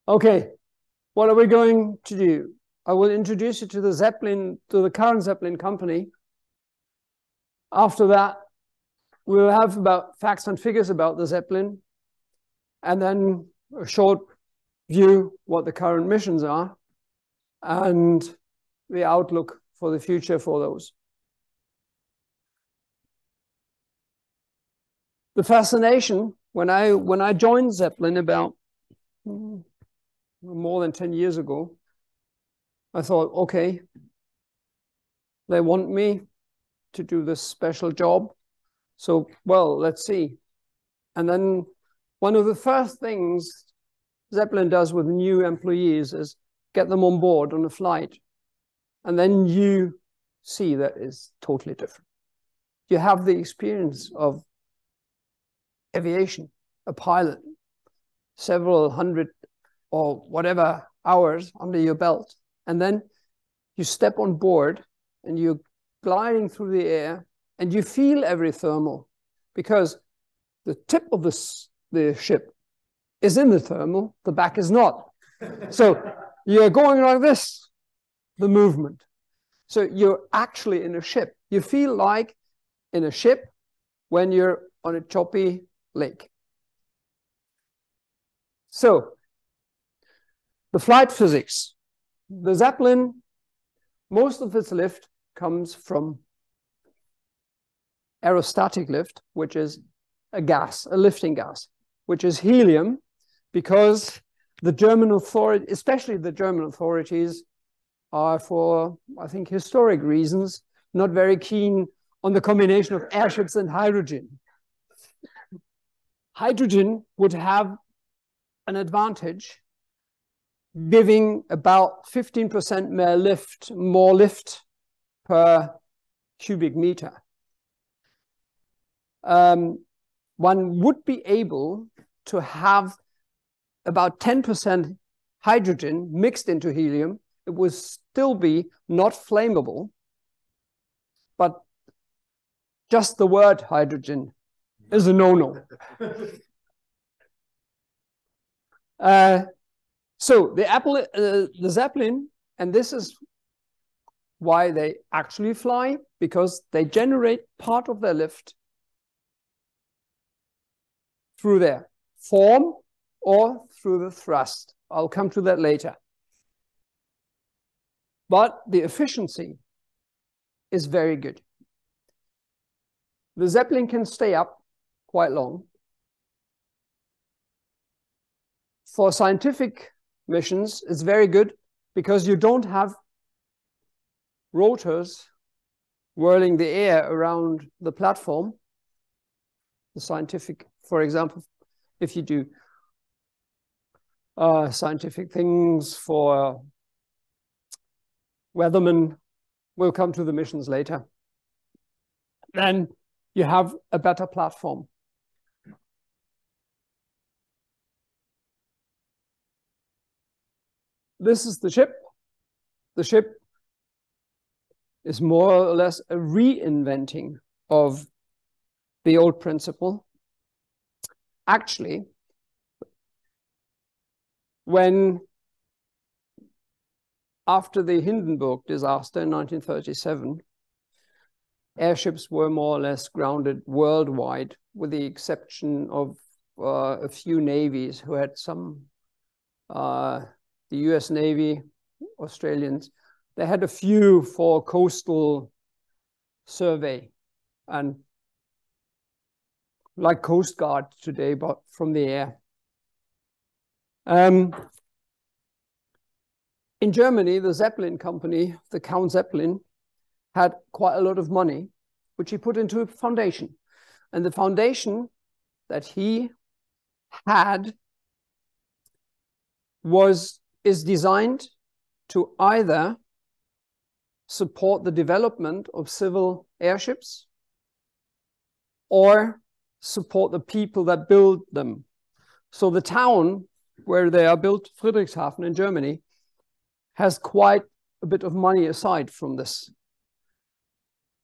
Okay, what are we going to do? I will introduce you to the Zeppelin, to the current Zeppelin company. After that, we'll have about facts and figures about the Zeppelin, and then a short view what the current missions are, and the outlook for the future for those. The fascination, when I joined Zeppelin about more than 10 years ago, I thought, okay, they want me to do this special job. So, well, let's see. And then one of the first things Zeppelin does with new employees is get them on board on a flight. And then you see that is totally different. You have the experience of aviation, a pilot, several hundred or whatever hours under your belt. And then you step on board and you're gliding through the air and you feel every thermal because the tip of the ship is in the thermal, the back is not. So you're going like this, the movement. So you're actually in a ship. You feel like in a ship when you're on a choppy lake. So the flight physics. The Zeppelin, most of its lift comes from aerostatic lift, which is a gas, a lifting gas, which is helium, because the German authority, especially the German authorities, are for, I think, historic reasons, not very keen on the combination of airships and hydrogen. Hydrogen would have an advantage, giving about 15% more lift per cubic meter. One would be able to have about 10% hydrogen mixed into helium. It would still be not flammable, but just the word hydrogen is a no-no. So the Zeppelin, and this is why they actually fly, because they generate part of their lift through their form or through the thrust. I'll come to that later. But the efficiency is very good. The Zeppelin can stay up quite long. For scientific missions, it's very good because you don't have rotors whirling the air around the platform. The scientific, for example, if you do scientific things for weathermen, we'll come to the missions later. Then you have a better platform. This is the ship. The ship is more or less a reinventing of the old principle. Actually, when after the Hindenburg disaster in 1937, airships were more or less grounded worldwide, with the exception of a few navies who had some, the US Navy, Australians, they had a few for coastal survey and like Coast Guard today, but from the air. In Germany, the Zeppelin company, the Count Zeppelin, had quite a lot of money, which he put into a foundation. And the foundation that he had is designed to either support the development of civil airships or support the people that build them. So the town where they are built, Friedrichshafen in Germany, has quite a bit of money aside from this.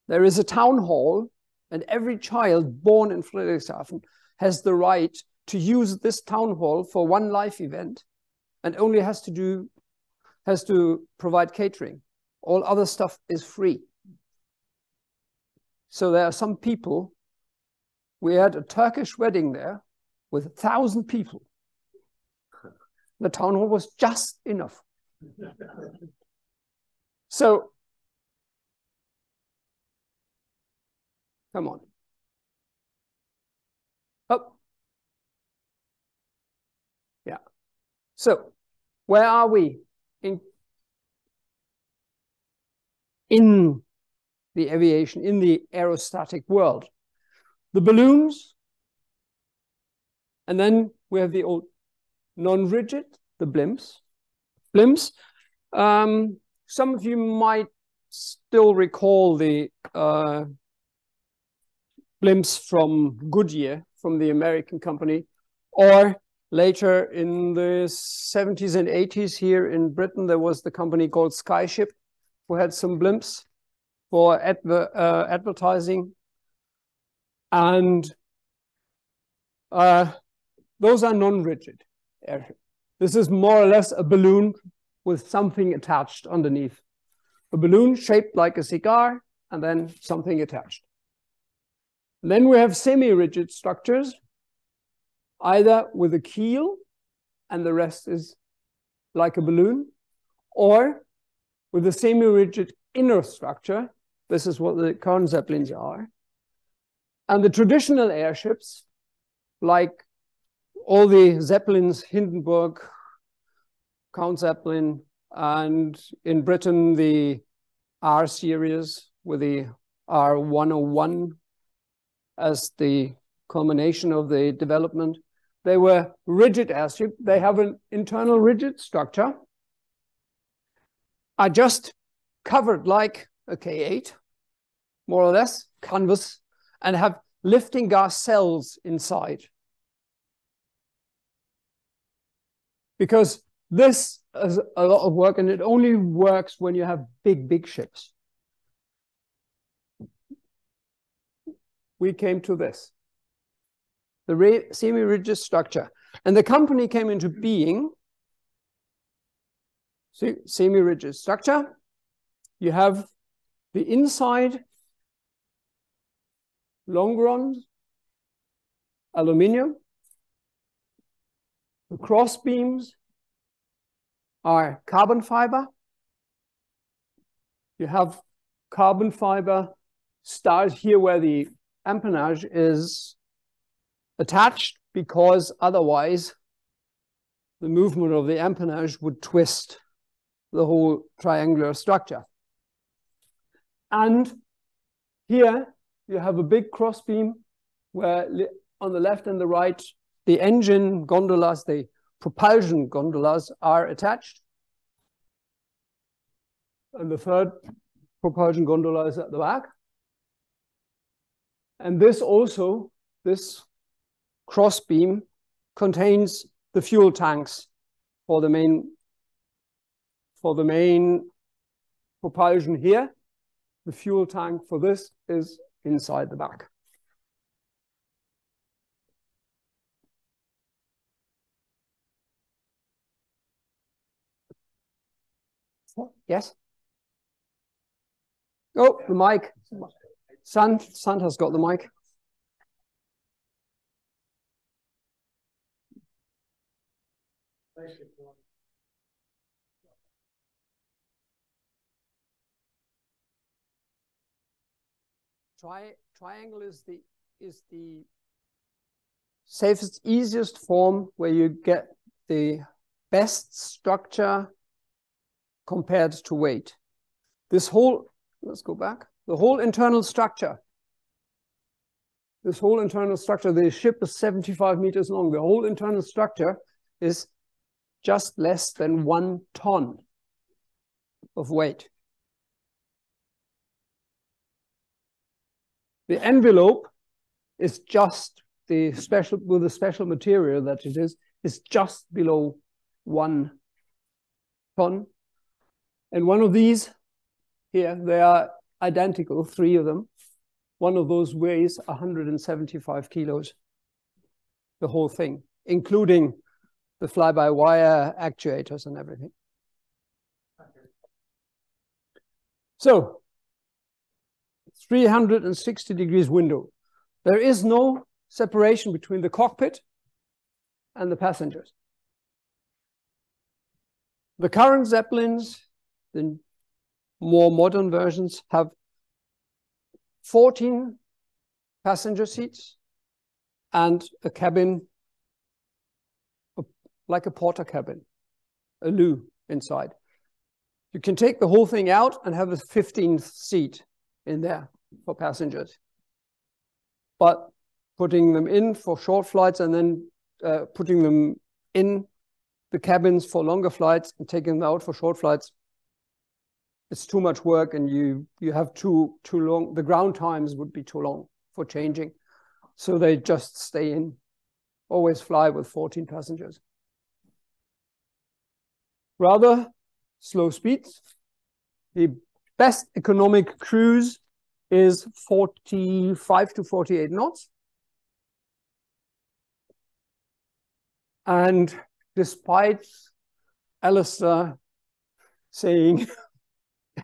There is a town hall, and every child born in Friedrichshafen has the right to use this town hall for one life event. and only has to provide catering. All other stuff is free. So there are some people. We had a Turkish wedding there with 1,000 people. The town hall was just enough. So, come on. Up. Yeah. So, where are we in the aviation, in the aerostatic world? The balloons, and then we have the old non-rigid, the blimps. Some of you might still recall the blimps from Goodyear, from the American company, or later in the 70s and 80s here in Britain, there was the company called Skyship, who had some blimps for advertising. And those are non-rigid airships. This is more or less a balloon with something attached underneath. A balloon shaped like a cigar, and then something attached. And then we have semi-rigid structures, either with a keel, and the rest is like a balloon, or with a semi-rigid inner structure. This is what the current Zeppelins are. And the traditional airships, like all the Zeppelins, Hindenburg, Count Zeppelin, and in Britain, the R series with the R101 as the culmination of the development. They were rigid airships. They have an internal rigid structure, are just covered like a K8, more or less, canvas, and have lifting gas cells inside. Because this is a lot of work, and it only works when you have big ships. We came to this, the semi-rigid structure. And the company came into being. See, semi-rigid structure. You have the inside longerons, aluminium. The cross beams are carbon fiber. You have carbon fiber start here where the empennage is attached, because otherwise the movement of the empennage would twist the whole triangular structure. And here you have a big cross beam where on the left and the right, the engine gondolas, the propulsion gondolas are attached. And the third propulsion gondola is at the back. And this also, this cross beam contains the fuel tanks for the main propulsion here. The fuel tank for this is inside the back. Yes? Oh, the mic. Sant has got the mic. Triangle is the safest, easiest form where you get the best structure compared to weight. This whole, let's go back, the whole internal structure. This whole internal structure, the ship is 75 meters long. The whole internal structure is just less than 1 ton of weight. The envelope is just the special, with the special material that it is just below 1 ton. And one of these here, they are identical, 3 of them. One of those weighs 175 kilos, the whole thing, including the fly-by-wire actuators and everything. So 360 degrees window. There is no separation between the cockpit and the passengers. The current Zeppelins, the more modern versions, have 14 passenger seats and a cabin like a porter cabin, a loo inside. You can take the whole thing out and have a 15th seat in there for passengers. But putting them in for short flights and then putting them in the cabins for longer flights and taking them out for short flights, it's too much work, and you have too long, the ground times would be too long for changing. So they just stay in, always fly with 14 passengers. Rather slow speeds. The best economic cruise is 45 to 48 knots. And despite Alistair saying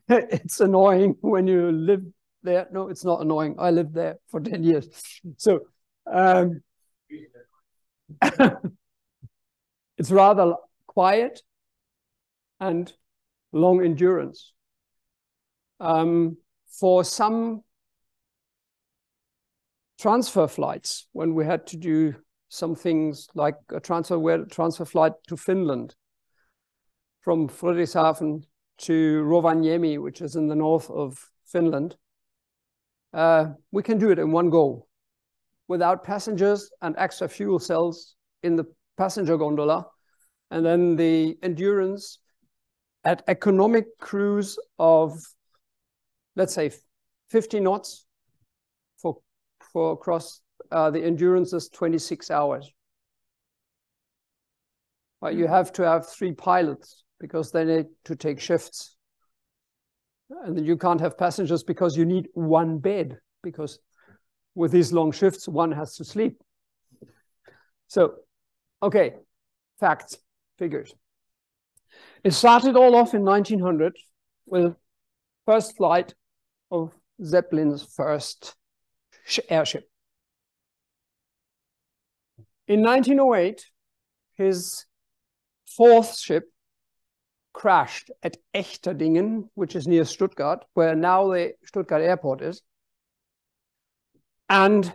it's annoying when you live there, no, it's not annoying. I lived there for 10 years. So it's rather quiet and long endurance. For some transfer flights, when we had to do some things like a transfer flight to Finland from Frederikshavn to Rovaniemi, which is in the north of Finland, we can do it in one go without passengers and extra fuel cells in the passenger gondola. And then the endurance at economic cruise of, let's say, 50 knots for across, the endurance is 26 hours. But you have to have 3 pilots because they need to take shifts. And then you can't have passengers because you need 1 bed, because with these long shifts, one has to sleep. So, okay, facts, figures. It started all off in 1900 with first flight of Zeppelin's first airship. In 1908, his 4th ship crashed at Echterdingen, which is near Stuttgart, where now the Stuttgart airport is. And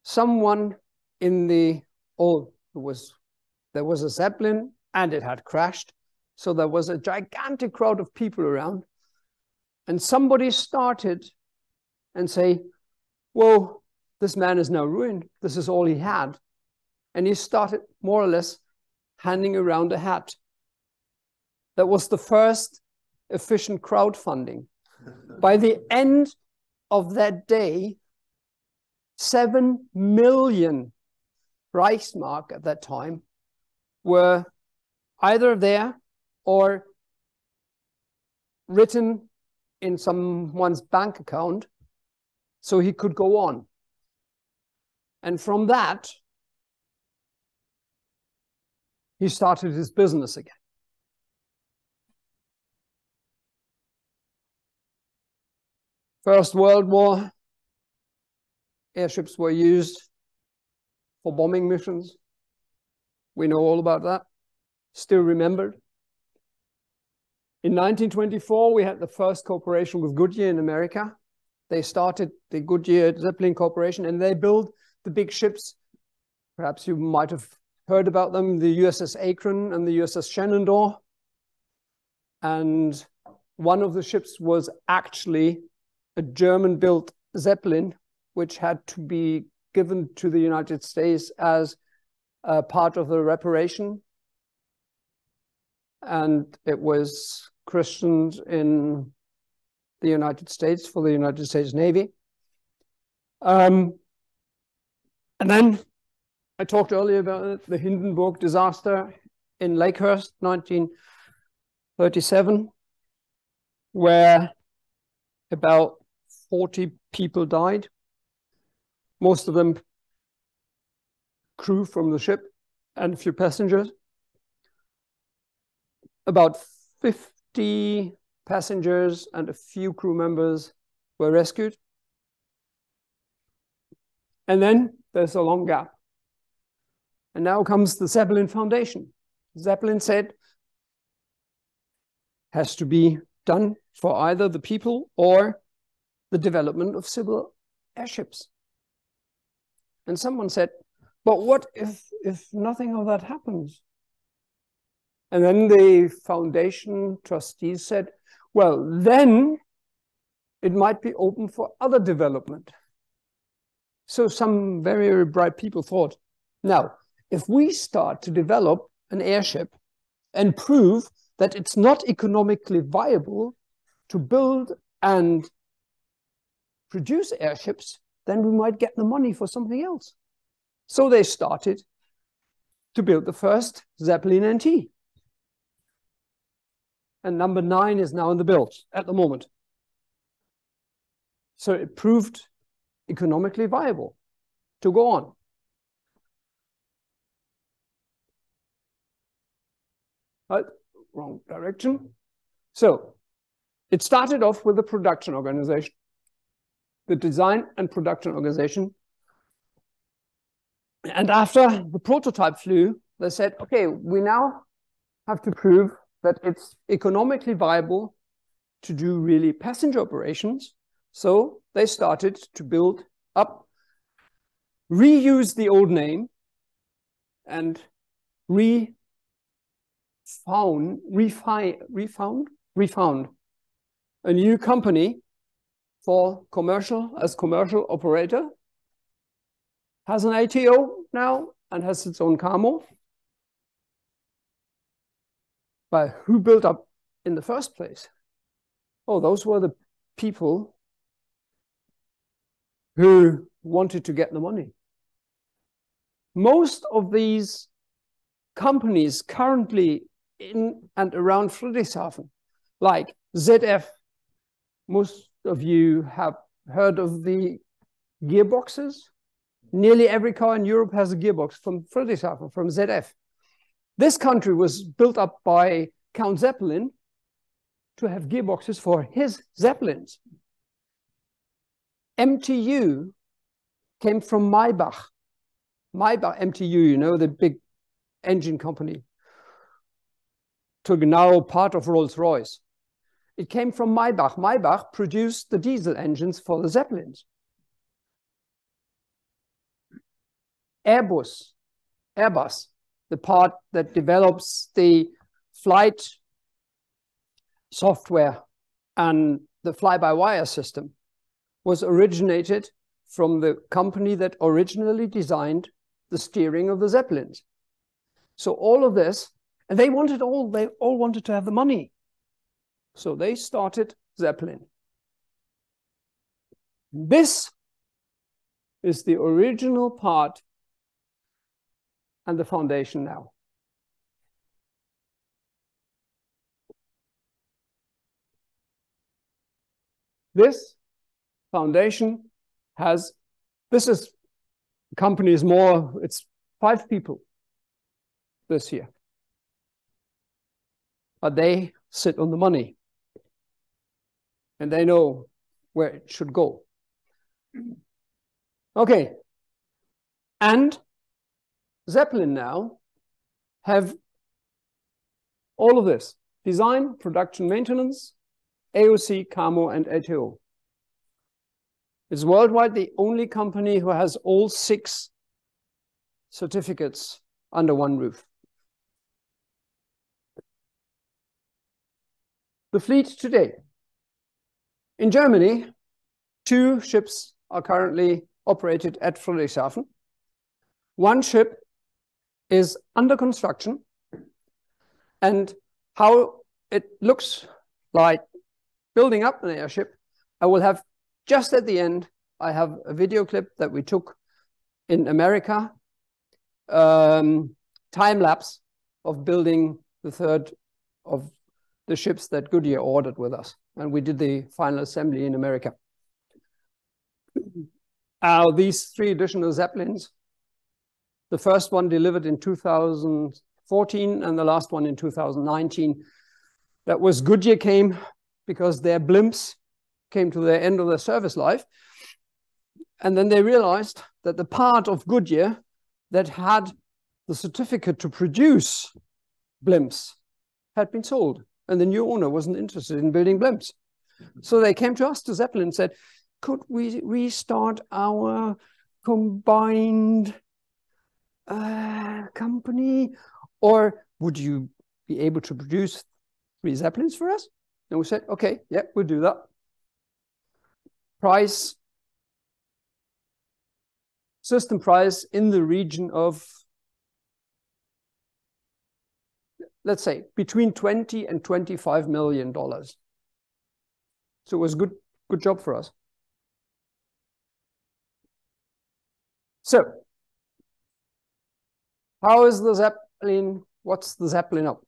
someone in the, there was a Zeppelin and it had crashed. So there was a gigantic crowd of people around. And somebody started and say, whoa, this man is now ruined. This is all he had. And he started more or less handing around a hat. That was the first efficient crowdfunding. By the end of that day, 7 million Reichsmark at that time were either there or written in someone's bank account so he could go on. And from that, he started his business again. First World War, airships were used for bombing missions. We know all about that, still remembered. In 1924, we had the first cooperation with Goodyear in America. They started the Goodyear Zeppelin Corporation, and they built the big ships. Perhaps you might have heard about them, the USS Akron and the USS Shenandoah. And one of the ships was actually a German-built Zeppelin, which had to be given to the United States as a part of the reparation. And it was christened in the United States for the United States Navy. And then I talked earlier about it, the Hindenburg disaster in Lakehurst, 1937, where about 40 people died, most of them crew from the ship. and a few passengers. About 50 passengers and a few crew members were rescued. And then there's a long gap. And now comes the Zeppelin Foundation. Zeppelin said, has to be done for either the people or the development of civil airships. And someone said, but what if nothing of that happens? And then the foundation trustees said, well, then it might be open for other development. So some very, very bright people thought, now, if we start to develop an airship and prove that it's not economically viable to build and produce airships, then we might get the money for something else. So they started to build the first Zeppelin NT. And number 9 is now in the build at the moment. So it proved economically viable to go on. Right, wrong direction. So it started off with the production organization, the design and production organization. And after the prototype flew, they said, okay, we now have to prove that it's economically viable to do really passenger operations. So they started to build up, reuse the old name, and refound a new company for commercial operator, has an ATO now and has its own CAMO. But who built up in the first place? Oh, those were the people who wanted to get the money. Most of these companies currently in and around Friedrichshafen, like ZF, most of you have heard of the gearboxes. Nearly every car in Europe has a gearbox from Friedrichshafen, from ZF. This country was built up by Count Zeppelin to have gearboxes for his Zeppelins. MTU came from Maybach. Maybach, MTU, you know, the big engine company, took now part of Rolls-Royce. It came from Maybach. Maybach produced the diesel engines for the Zeppelins. Airbus, the part that develops the flight software and the fly-by-wire system, was originated from the company that originally designed the steering of the Zeppelins. So all of this, and they all wanted to have the money. So they started Zeppelin. This is the original part and the foundation now. This foundation has, company is more, it's 5 people this year. But they sit on the money. And they know where it should go. Okay. And Zeppelin now have all of this: design, production, maintenance, AOC, CAMO, and ATO. It's worldwide the only company who has all 6 certificates under one roof. The fleet today. In Germany, 2 ships are currently operated at Friedrichshafen. 1 ship is under construction, and how it looks like building up an airship, I will have just at the end, I have a video clip that we took in America, time lapse of building the 3rd of the ships that Goodyear ordered with us. And we did the final assembly in America. These 3 additional Zeppelins, The first one delivered in 2014 and the last one in 2019. That was Goodyear came because their blimps came to the end of their service life. And then they realized that the part of Goodyear that had the certificate to produce blimps had been sold. And the new owner wasn't interested in building blimps. So they came to us, to Zeppelin, and said, could we restart our combined company? Or would you be able to produce 3 Zeppelins for us? And we said, okay, yeah, we'll do that. Price, system price in the region of, let's say, between $20 and $25 million. So it was a good job for us. So, how is the Zeppelin? What's the Zeppelin up?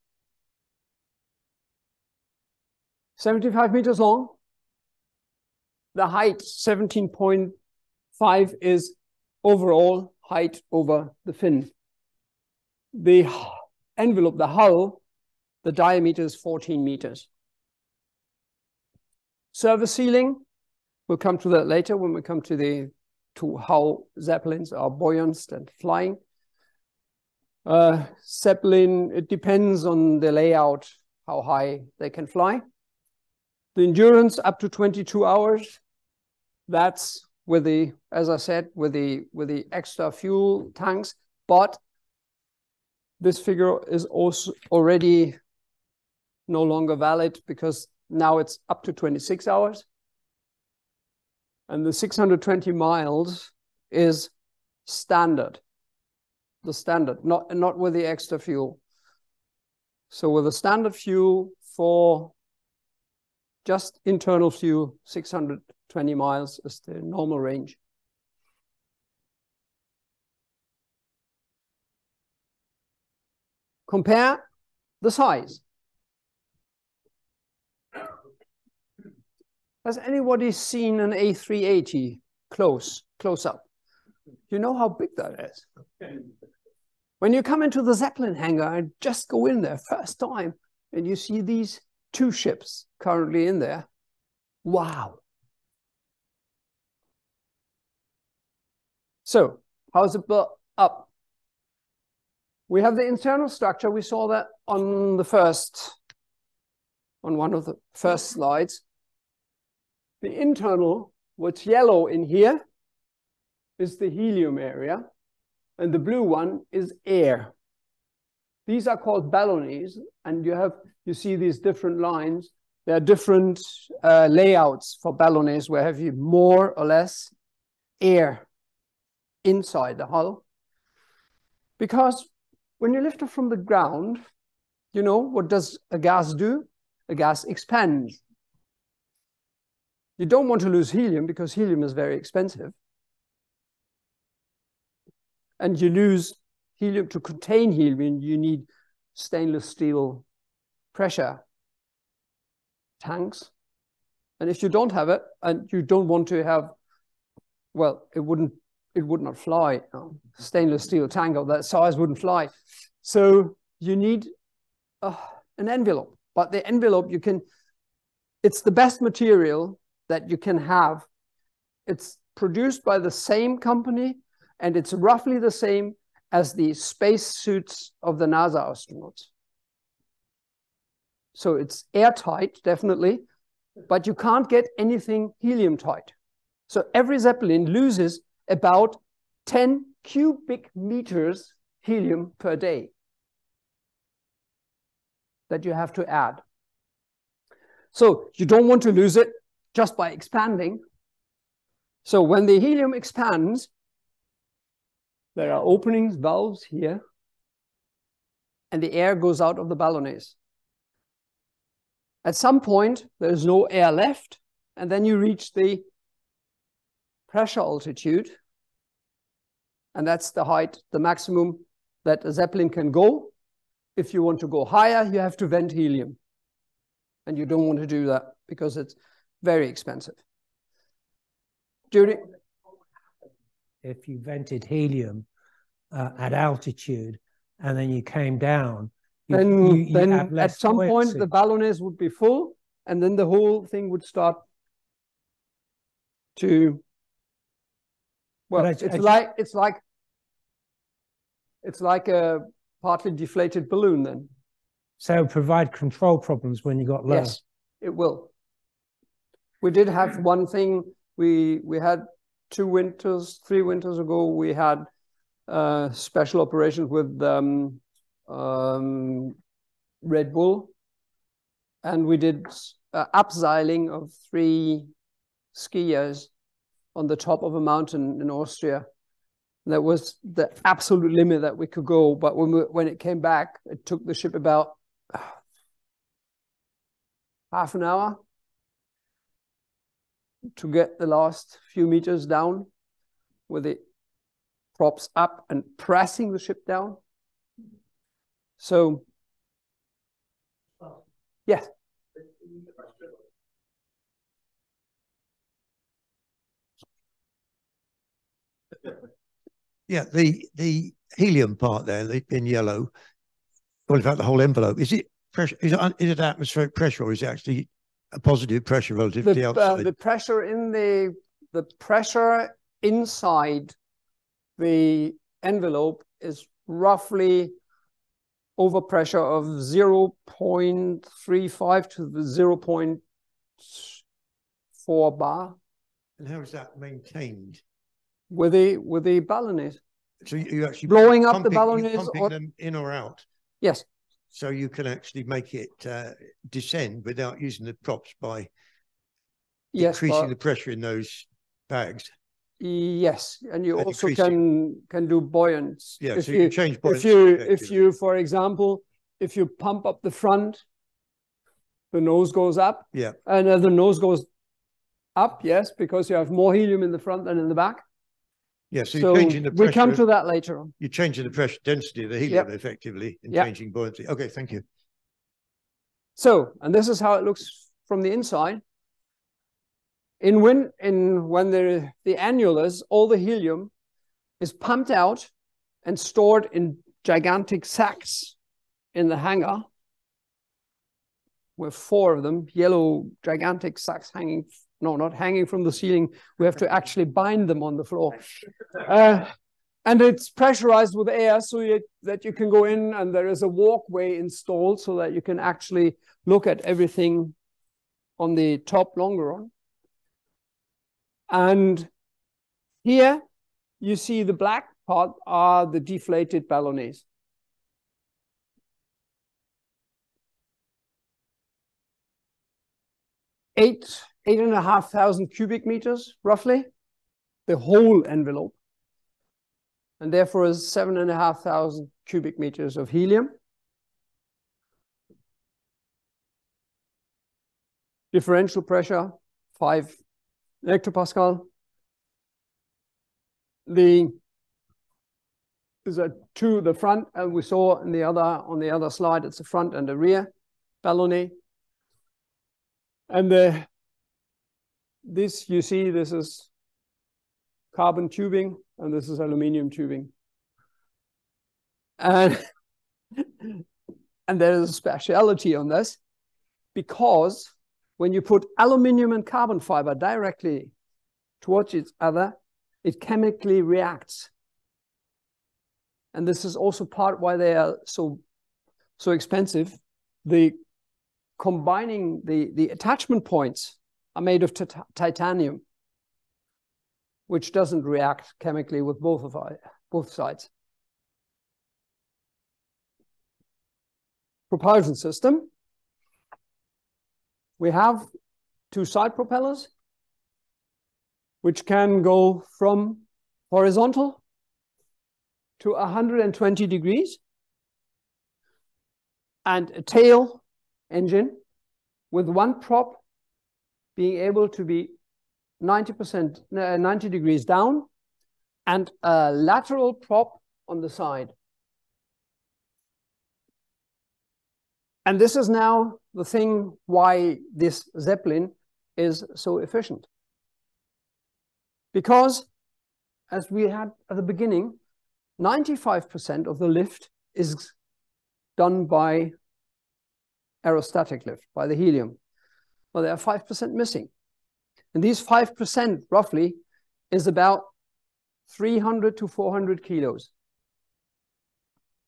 75 meters long. The height, 17.5, is overall height over the fin. The envelope, the hull, the diameter is 14 meters. Service ceiling, we'll come to that later when we come to how Zeppelins are buoyant and flying. Zeppelin, it depends on the layout, how high they can fly. The endurance up to 22 hours. That's with the, as I said, with the extra fuel tanks. But this figure is also already no longer valid because now it's up to 26 hours. And the 620 miles is standard. The standard, not with the extra fuel. So with the standard fuel for just internal fuel, 620 miles is the normal range. Compare the size. Has anybody seen an A380 close up? You know how big that is. When you come into the Zeppelin hangar and just go in there first time and you see these 2 ships currently in there, wow. So how's it built up? We have the internal structure. We saw that on one of the first slides. The internal, what's yellow in here, is the helium area, and the blue one is air. These are called ballonets, and you see these different lines. There are different layouts for ballonets where have you more or less air inside the hull. Because when you lift it from the ground, you know, what does a gas do? A gas expands. You don't want to lose helium because helium is very expensive. And you lose helium. To contain helium, you need stainless steel pressure tanks. And if you don't have it, and you don't want to have, well, it would not fly. Stainless steel tank of that size wouldn't fly. So you need an envelope. But the envelope, it's the best material that you can have. It's produced by the same company, and it's roughly the same as the space suits of the NASA astronauts. So it's airtight, definitely, but you can't get anything helium tight. So every Zeppelin loses about 10 cubic meters helium per day that you have to add. So you don't want to lose it just by expanding. So when the helium expands, there are openings, valves here, and the air goes out of the ballonets. At some point, there's no air left, and then you reach the pressure altitude, and that's the height, the maximum that a Zeppelin can go. If you want to go higher, you have to vent helium, and you don't want to do that because it's very expensive. If you vented helium, at altitude, and then you came down, then at some point the ballonets would be full, and then the whole thing would start to, well, it's like a partly deflated balloon then. So provide control problems when you got low. Yes, it will. We did have one thing. We had 3 winters ago. We had special operations with Red Bull, and we did abseiling of 3 skiers on the top of a mountain in Austria. That was the absolute limit that we could go. But when it came back, it took the ship about half an hour to get the last few meters down with the props up and pressing the ship down. So, yes. Yeah, the helium part there in yellow, well, in fact, the whole envelope, is it pressure? Is it atmospheric pressure, or is it actually a positive pressure relative to the outside? The pressure in the pressure inside the envelope is roughly overpressure of 0.35 to the 0.4 bar. And how is that maintained? With the ballonets. So you actually blowing up the ballonets, pumping them in or out? Yes. So you can actually make it descend without using the props by increasing the pressure in those bags. Yes, and you also can do buoyance. Yeah, so you can change buoyancy. If you, for example, if you pump up the front, the nose goes up. Yeah. And the nose goes up, yes, because you have more helium in the front than in the back. Yeah, so you're changing the pressure. We come to that later on. You're changing the pressure density of the helium effectively and changing buoyancy. Okay, thank you. So, and this is how it looks from the inside. When the annulus, all the helium is pumped out and stored in gigantic sacks in the hangar, with 4 of them, yellow gigantic sacks hanging. No, not hanging from the ceiling. We have to actually bind them on the floor. And it's pressurized with air so that you can go in, and there is a walkway installed so that you can actually look at everything on the top longeron. And here you see the black part are the deflated ballonets. 8,500 cubic meters, roughly, the whole envelope. And therefore is 7,500 cubic meters of helium. Differential pressure, 5 hectopascal. These are the front, and we saw on the other slide, it's the front and the rear ballonnet. And this, you see, this is carbon tubing, and this is aluminum tubing. And there is a speciality on this, because when you put aluminum and carbon fiber directly towards each other, it chemically reacts. And this is also part why they are so expensive. Combining the attachment points are made of titanium, which doesn't react chemically with both sides. Propulsion system. We have 2 side propellers, which can go from horizontal to 120 degrees, and a tail engine with 1 prop being able to be 90 degrees down, and a lateral prop on the side. And this is now the thing why this Zeppelin is so efficient. Because, as we had at the beginning, 95% of the lift is done by aerostatic lift, by the helium. Well, there are 5% missing. And these 5% roughly is about 300 to 400 kilos.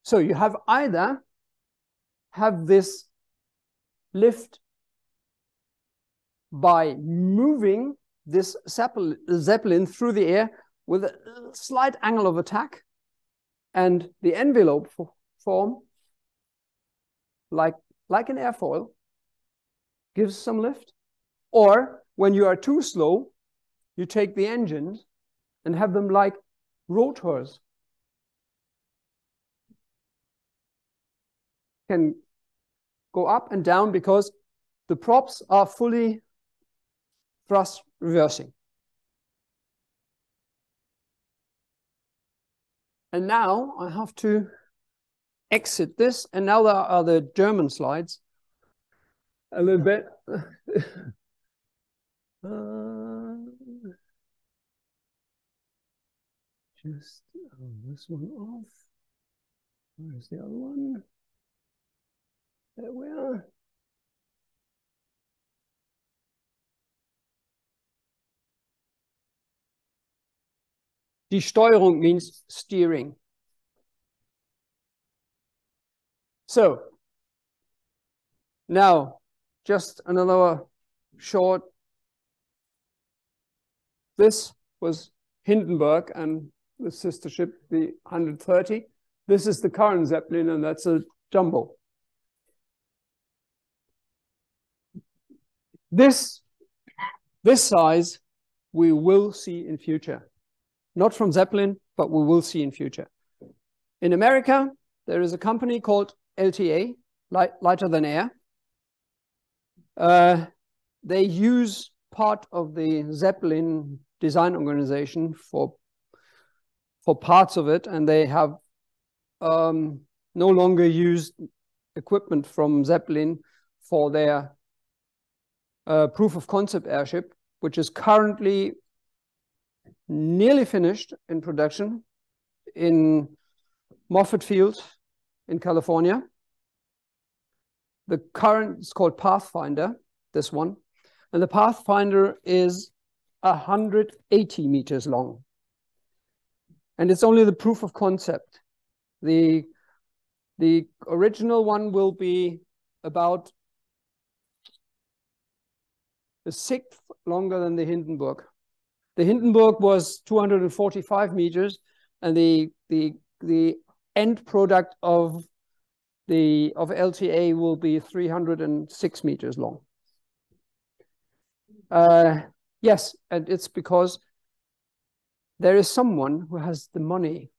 So you have either have this lift by moving this Zeppelin through the air with a slight angle of attack, and the envelope form, like an airfoil, gives some lift. Or when you are too slow, you take the engines and have them like rotors. Can go up and down because the props are fully thrust reversing. And now I have to exit this. And now there are the German slides. A little bit. Just this one off. Where's the other one? There we are. Die Steuerung means steering. So now just another short. This was Hindenburg and the sister ship, the 130. This is the current Zeppelin, and that's a jumbo. This size we will see in future. Not from Zeppelin, but we will see in future. In America, there is a company called LTA, Lighter Than Air. They use part of the Zeppelin design organization for parts of it, and they have no longer used equipment from Zeppelin for their proof of concept airship, which is currently nearly finished in production in Moffett Field in California. The current is called Pathfinder, this one. And the Pathfinder is 180 meters long. And it's only the proof of concept. The original one will be about a sixth longer than the Hindenburg. The Hindenburg was 245 meters, and the end product of LTA will be 306 meters long. Yes, and it's because there is someone who has the money,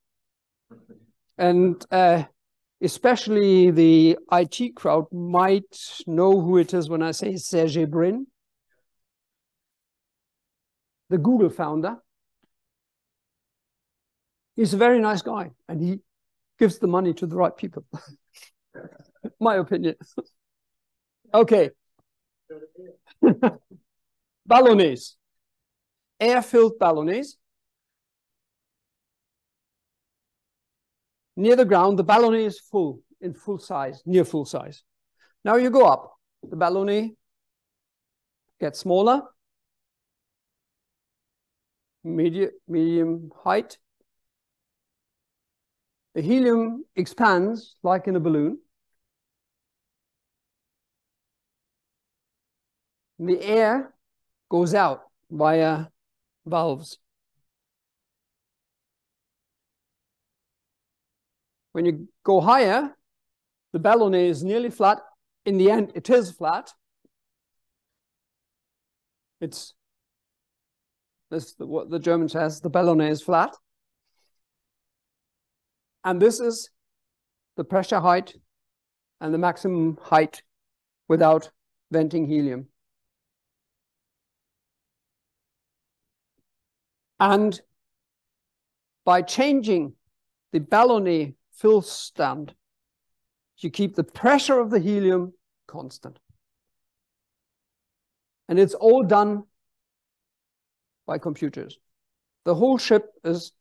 and especially the IT crowd might know who it is when I say Sergey Brin, the Google founder. He's a very nice guy, and he gives the money to the right people. My opinion. Okay. Ballonets. Air-filled ballonets. Near the ground, the ballonnet is full, in full size, near full size. Now you go up. The ballonnet gets smaller. Medium height. The helium expands like in a balloon. And the air goes out via valves. When you go higher, the ballonnet is nearly flat. In the end, it is flat. It's what the German says, the ballonnet is flat. And this is the pressure height and the maximum height without venting helium. And by changing the ballonnet fill stand, you keep the pressure of the helium constant. And it's all done by computers. The whole ship is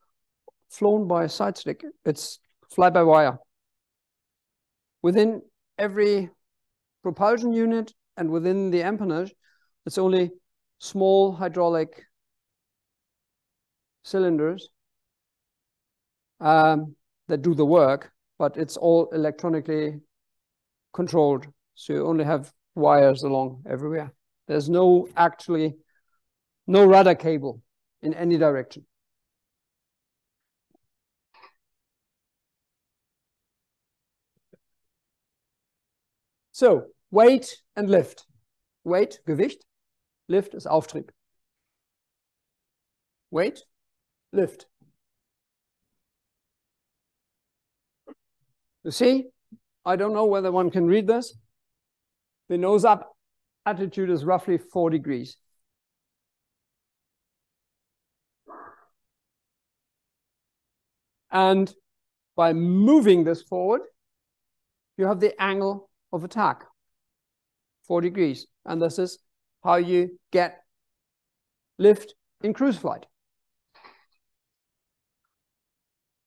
flown by a side stick. It's fly-by-wire. Within every propulsion unit and within the empennage, it's only small hydraulic cylinders that do the work, but it's all electronically controlled. So you only have wires along everywhere. There's actually no rudder cable in any direction. So weight and lift. Weight, Gewicht. Lift is Auftrieb. Weight, lift. You see, I don't know whether one can read this. The nose up attitude is roughly 4 degrees. And by moving this forward, you have the angle of attack, 4 degrees. And this is how you get lift in cruise flight.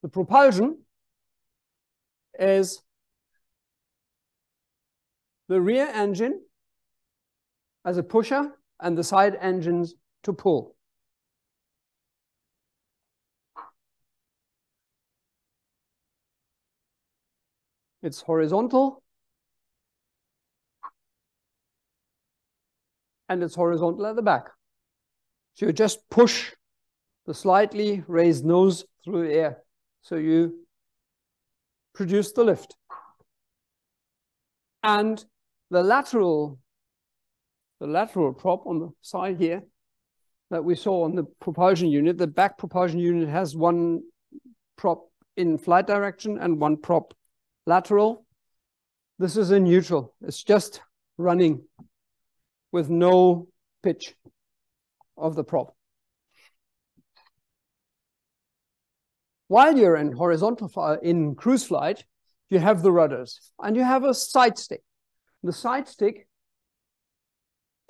The propulsion is the rear engine as a pusher and the side engines to pull. It's horizontal and it's horizontal at the back. So you just push the slightly raised nose through the air. So you produce the lift. And the lateral prop on the side here that we saw on the propulsion unit, the back propulsion unit has one prop in flight direction and one prop lateral. This is in neutral. It's just running with no pitch of the prop. While you're in in cruise flight, you have the rudders and you have a side stick. The side stick,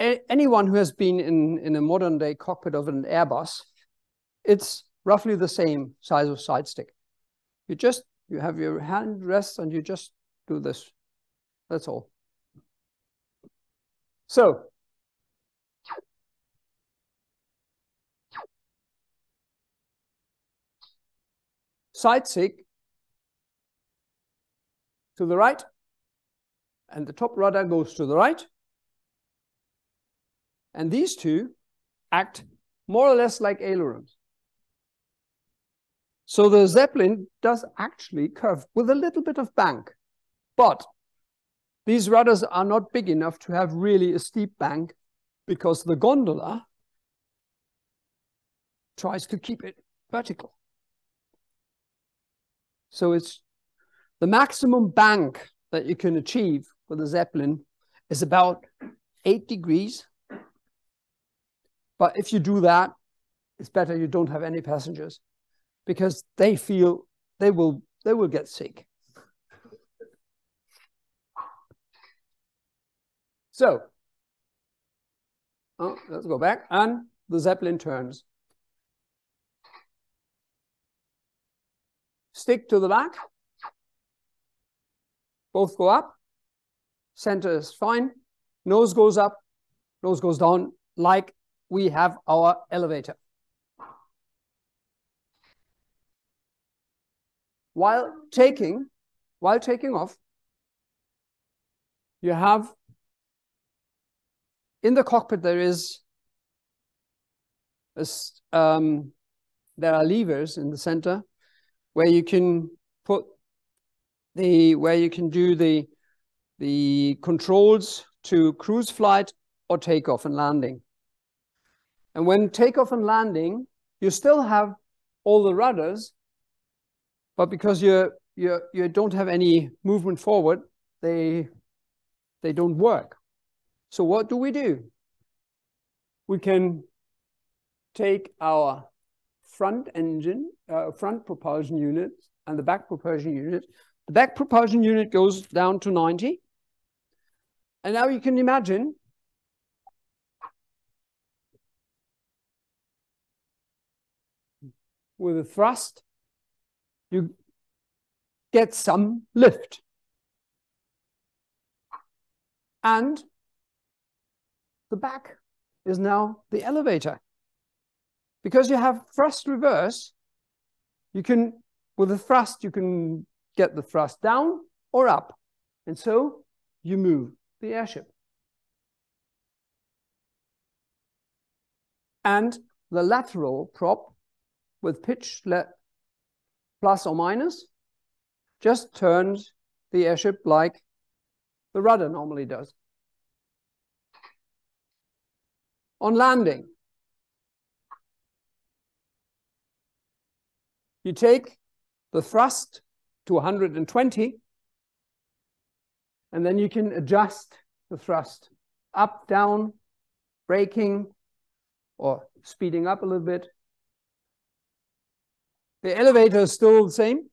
anyone who has been in a modern day cockpit of an Airbus, it's roughly the same size of side stick. You have your hand rest and you just do this. That's all. So, side stick to the right, and the top rudder goes to the right. And these two act more or less like ailerons. So the Zeppelin does actually curve with a little bit of bank, but these rudders are not big enough to have really a steep bank because the gondola tries to keep it vertical. So it's the maximum bank that you can achieve with the Zeppelin is about 8 degrees. But if you do that, it's better you don't have any passengers because they feel they will get sick. So, let's go back, and the Zeppelin turns. Stick to the back. Both go up. Center is fine. Nose goes up. Nose goes down like we have our elevator. While taking off, you have in the cockpit there are levers in the center where you can do the controls to cruise flight or takeoff and landing. And when takeoff and landing, you still have all the rudders, but because you don't have any movement forward, they don't work. So what do? We can take our front propulsion unit and the back propulsion unit. The back propulsion unit goes down to 90. And now you can imagine with a thrust you get some lift. And the back is now the elevator. Because you have thrust reverse, you can, with the thrust, you can get the thrust down or up. And so you move the airship. And the lateral prop with pitch plus or minus just turns the airship like the rudder normally does. On landing, you take the thrust to 120, and then you can adjust the thrust up, down, braking, or speeding up a little bit. The elevator is still the same,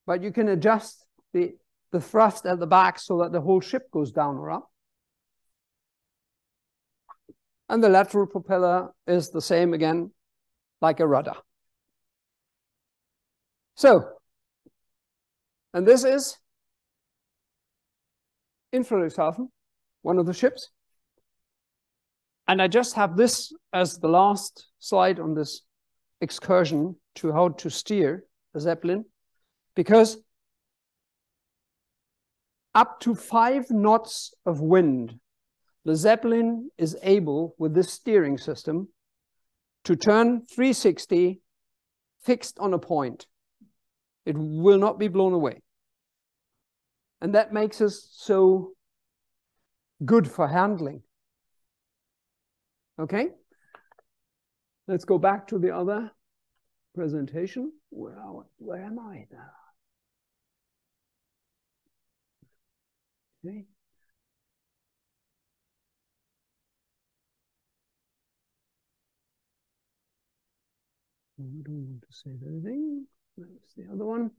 but you can adjust the thrust at the back so that the whole ship goes down or up. And the lateral propeller is the same again, like a rudder. So, and this is in Friedrichshafen, one of the ships. And I just have this as the last slide on this excursion to how to steer a Zeppelin, because up to 5 knots of wind, the Zeppelin is able, with this steering system, to turn 360 fixed on a point. It will not be blown away. And that makes us so good for handling. Okay? Let's go back to the other presentation. Where am I now? Okay. I don't want to save anything. That's the other one.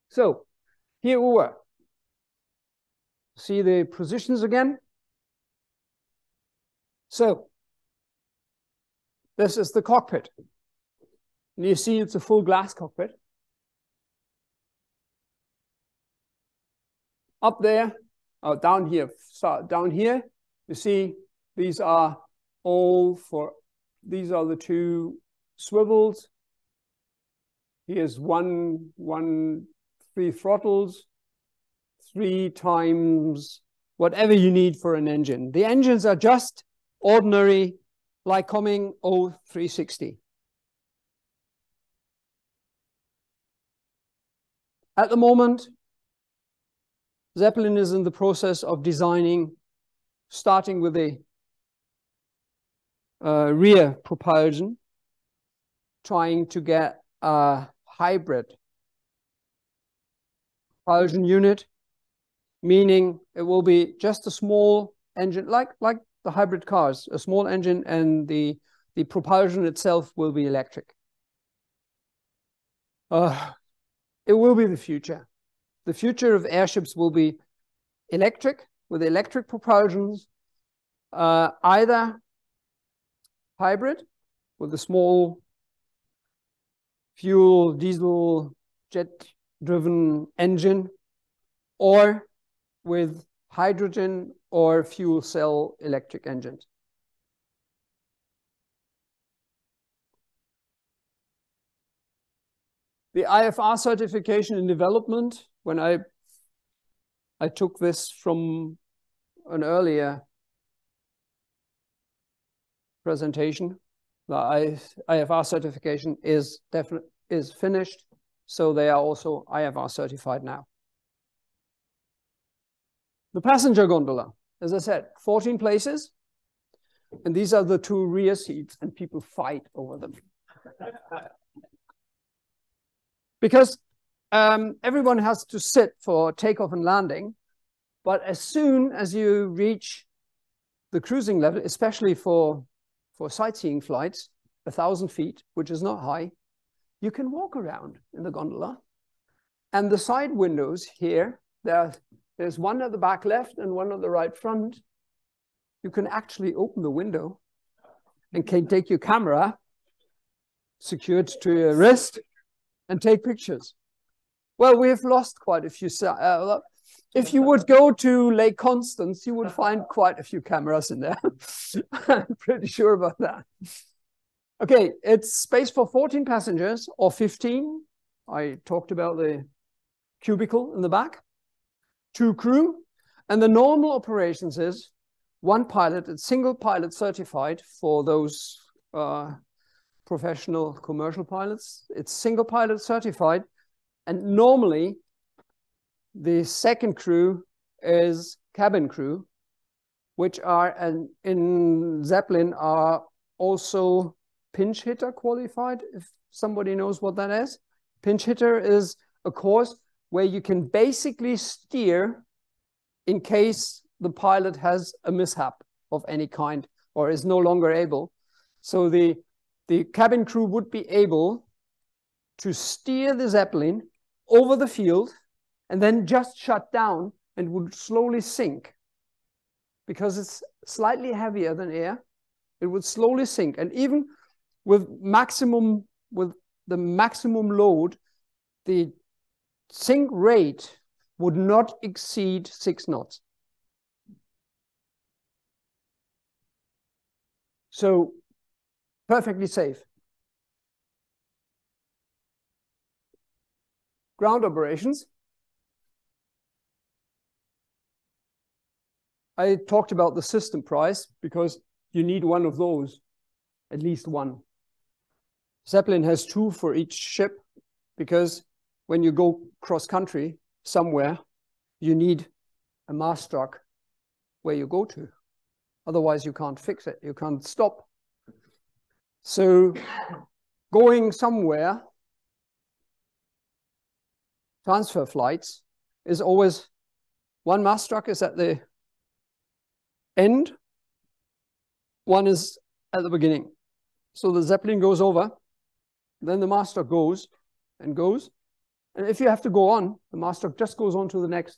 So here we were. See the positions again? So this is the cockpit. And you see it's a full glass cockpit. Up there, down here, you see these are these are the 2 swivels. Here's 3 throttles, 3 times whatever you need for an engine. The engines are just ordinary Lycoming 0360. At the moment, Zeppelin is in the process of designing, starting with a rear propulsion, trying to get a hybrid propulsion unit, meaning it will be just a small engine, like the hybrid cars, a small engine, and the propulsion itself will be electric. It will be the future. The future of airships will be electric, with electric propulsions, either hybrid with a small fuel, diesel, jet-driven engine, or with hydrogen or fuel cell electric engines. The IFR certification in development, when I took this from an earlier presentation, the IFR certification is finished, so they are also IFR certified now. The passenger gondola, as I said, 14 places, and these are the 2 rear seats, and people fight over them. Because everyone has to sit for takeoff and landing, but as soon as you reach the cruising level, especially for sightseeing flights, 1,000 feet, which is not high, you can walk around in the gondola. And the side windows here, there are There's one at the back left and one at the right front. You can actually open the window and can take your camera secured to your wrist and take pictures. Well, we have lost quite a few. If you would go to Lake Constance, you would find quite a few cameras in there. I'm pretty sure about that. Okay, it's space for 14 passengers or 15. I talked about the cubicle in the back. 2 crew. And the normal operations is 1 pilot. It's single pilot certified for those professional commercial pilots. It's single pilot certified. And normally, the second crew is cabin crew, which are, and in Zeppelin, are also pinch hitter qualified, if somebody knows what that is. Pinch hitter is a course where you can basically steer in case the pilot has a mishap of any kind or is no longer able. So the cabin crew would be able to steer the Zeppelin over the field and then just shut down and would slowly sink. Because it's slightly heavier than air, it would slowly sink. And even with the maximum load, the sink rate would not exceed 6 knots. So perfectly safe. Ground operations. I talked about the system price because you need one of those, at least one. Zeppelin has 2 for each ship because when you go cross-country somewhere, you need a mast truck where you go to. Otherwise, you can't fix it. You can't stop. So going somewhere, transfer flights is always 1 mast truck is at the end, 1 is at the beginning. So the Zeppelin goes over, then the mast truck goes. And if you have to go on, the mast truck just goes on to the next.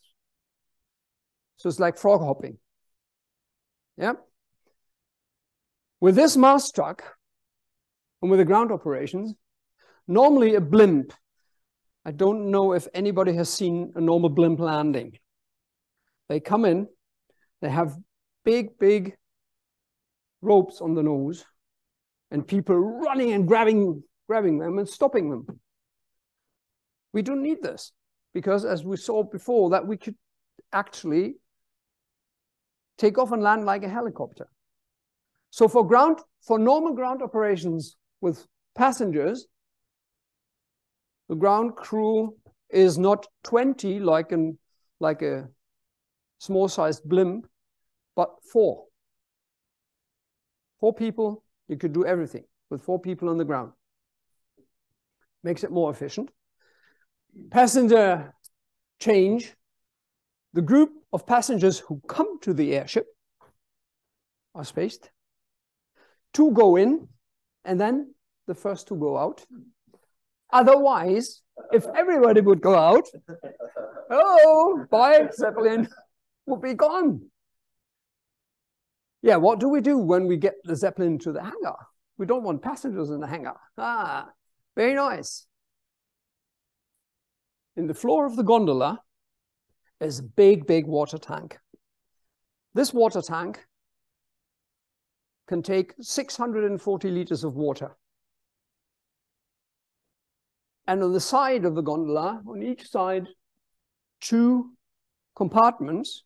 So it's like frog hopping. Yeah. With this mast truck and with the ground operations, normally a blimp, I don't know if anybody has seen a normal blimp landing. They come in, they have big ropes on the nose and people running and grabbing them and stopping them. We don't need this because, as we saw before, that we could actually take off and land like a helicopter. So for normal ground operations with passengers, the ground crew is not 20 like a small-sized blimp, but 4. 4 people, you could do everything with 4 people on the ground. Makes it more efficient. Passenger change. The group of passengers who come to the airship are spaced. 2 go in, and then the first 2 go out. Otherwise, if everybody would go out, oh, bye, Zeppelin, would be gone. Yeah, what do we do when we get the Zeppelin to the hangar? We don't want passengers in the hangar. Ah, very nice. In the floor of the gondola is a big water tank. This water tank can take 640 liters of water. And on the side of the gondola, on each side, 2 compartments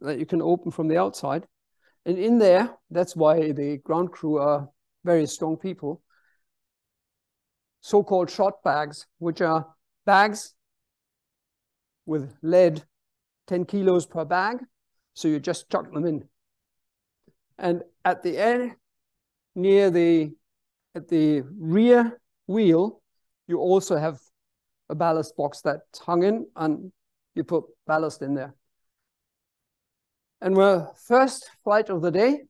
that you can open from the outside. And in there, that's why the ground crew are very strong people, so-called shot bags, which are bags with lead, 10 kilos per bag. So you just chuck them in. And at the end, at the rear wheel, you also have a ballast box that's hung in, and you put ballast in there. And we're first flight of the day,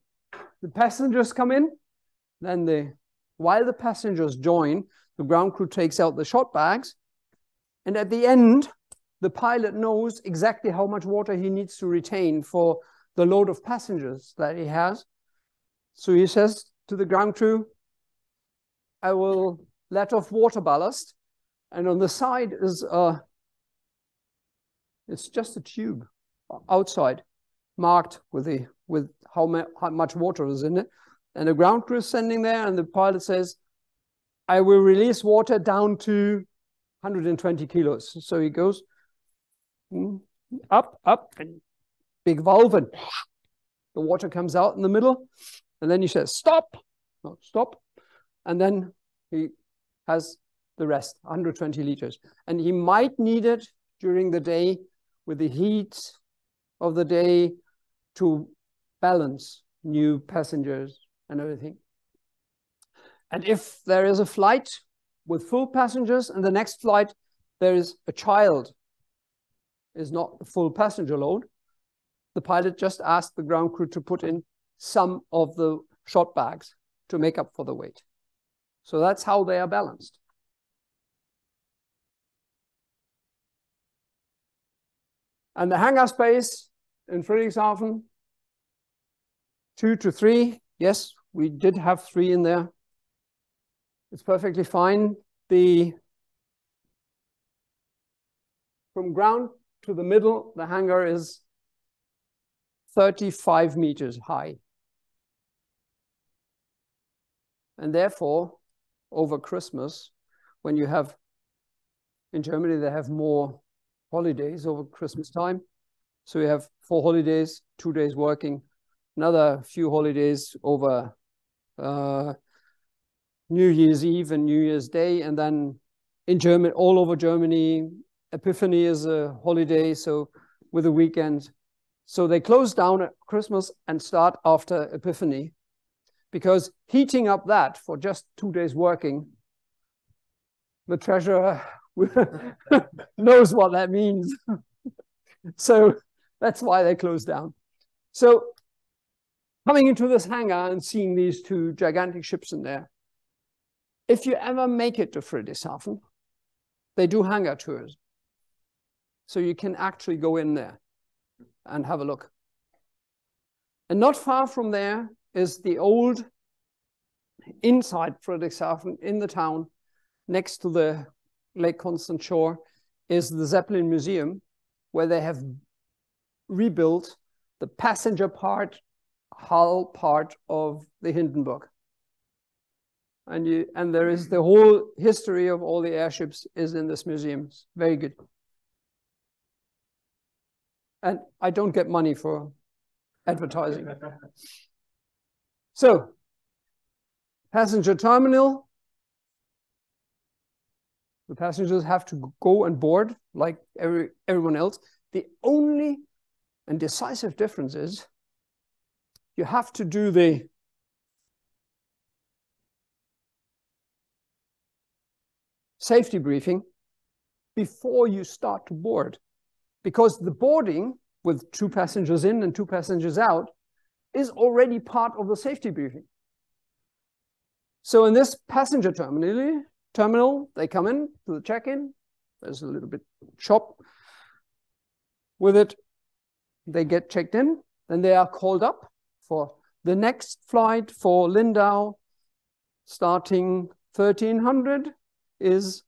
the passengers come in, then while the passengers join, the ground crew takes out the shot bags, and at the end, the pilot knows exactly how much water he needs to retain for the load of passengers that he has. So he says to the ground crew, I will let off water ballast. And on the side is it's just a tube outside, marked with how much water is in it. And the ground crew is standing there, and the pilot says, I will release water down to 120 kilos. So he goes up, and big valve, and the water comes out in the middle. And then he says, stop, no, stop. And then he has the rest, 120 liters. And he might need it during the day with the heat of the day to balance new passengers and everything. And if there is a flight with full passengers and the next flight there is a child, is not a full passenger load, the pilot just asked the ground crew to put in some of the shot bags to make up for the weight. So that's how they are balanced. And the hangar space in Friedrichshafen, 2 to 3. Yes, we did have 3 in there. It's perfectly fine. From ground to the middle, the hangar is 35 meters high. And therefore, over Christmas, when you have, in Germany, they have more holidays over Christmas time. So we have 4 holidays, 2 days working, another few holidays over New Year's Eve and New Year's Day. And then in Germany, all over Germany, Epiphany is a holiday, so with a weekend. So they close down at Christmas and start after Epiphany, because heating up that for just 2 days working, the treasurer knows what that means. So that's why they close down. So coming into this hangar and seeing these 2 gigantic ships in there, if you ever make it to Friedrichshafen, they do hangar tours. So you can actually go in there and have a look. And not far from there is the old, inside Friedrichshafen, in the town, next to the Lake Constant shore, is the Zeppelin Museum, where they have rebuilt the passenger part, hull part of the Hindenburg. And there is the whole history of all the airships is in this museum. It's very good. And I don't get money for advertising. So, passenger terminal. The passengers have to go and board like everyone else. The only and decisive difference is you have to do the safety briefing before you start to board, because the boarding with 2 passengers in and 2 passengers out is already part of the safety briefing. So in this passenger terminal, they come in to the check-in. There's a little bit shop with it. They get checked in, then they are called up for the next flight for Lindau, starting 1300, is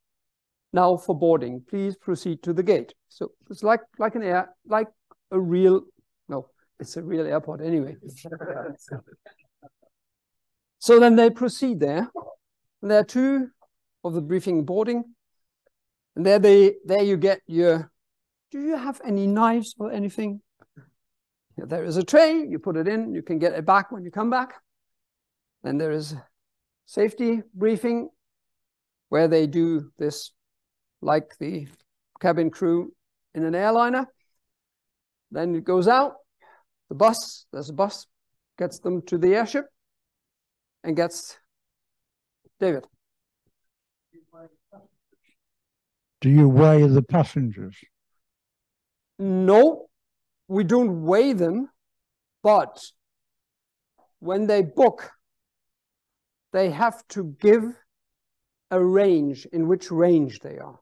now for boarding. Please proceed to the gate. So it's like a real, no, it's a real airport anyway. So then they proceed there. And there are 2 of the briefing boarding. And there you get your, do you have any knives or anything? Yeah, there is a tray, you put it in, you can get it back when you come back. Then there is safety briefing, where they do this like the cabin crew in an airliner. Then it goes out, there's a bus, gets them to the airship and gets David. Do you weigh the passengers? No, we don't weigh them, but when they book, they have to give a range, in which range they are.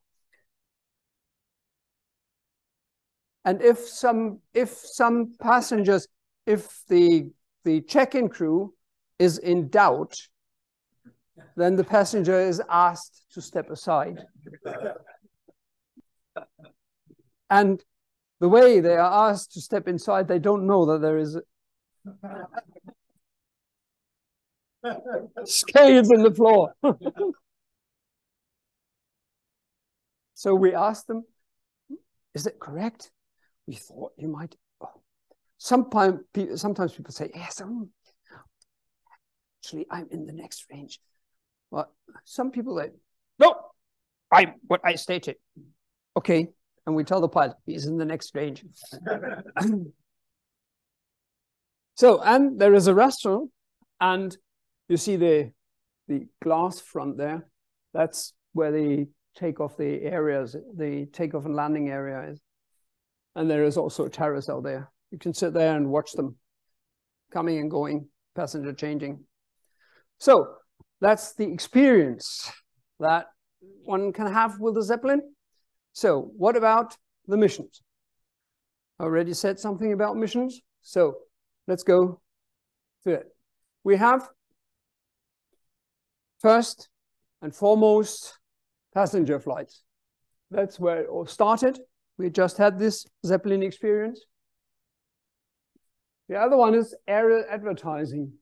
And if some passengers, if the check-in crew is in doubt, then the passenger is asked to step aside. And the way they are asked to step inside, they don't know that there is scales in the floor. So we asked them, is it correct? We thought you might. Oh. Sometimes people say, yes, actually, I'm in the next range. Well, some people say, no, I'm what I stated. Okay. And we tell the pilot, he's in the next range. So, and there is a restaurant, and you see the glass front there. That's where the takeoff, the areas, the takeoff and landing area is. And there is also a terrace out there. You can sit there and watch them coming and going, passenger changing. So that's the experience that one can have with the Zeppelin. So what about the missions? I already said something about missions. So let's go to it. We have first and foremost passenger flights. That's where it all started. We just had this Zeppelin experience. The other one is aerial advertising.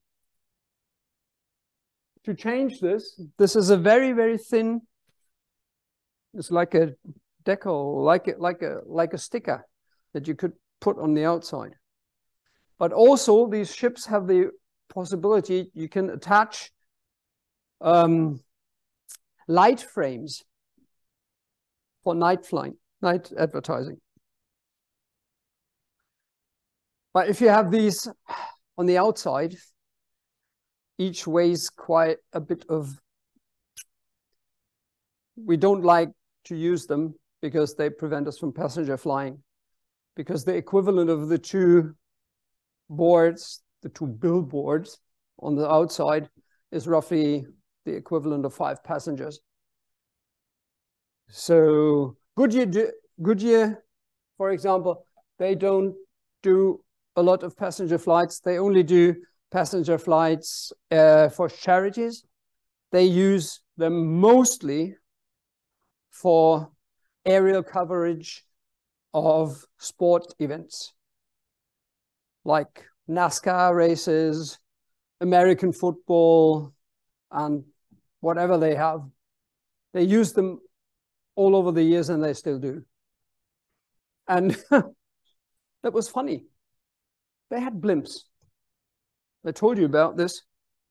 To change this, this is a very, very thin, it's like a decal, like a sticker that you could put on the outside. But also these ships have the possibility you can attach light frames for night flying, night advertising. But if you have these on the outside, each weighs quite a bit of, we don't like to use them because they prevent us from passenger flying. Because the equivalent of the two boards, the two billboards on the outside is roughly the equivalent of 5 passengers. So Goodyear, for example, they don't do a lot of passenger flights. They only do passenger flights for charities. They use them mostly for aerial coverage of sport events like NASCAR races, American football, and whatever they have. They use them all over the years, and they still do. And that was funny. They had blimps. I told you about this,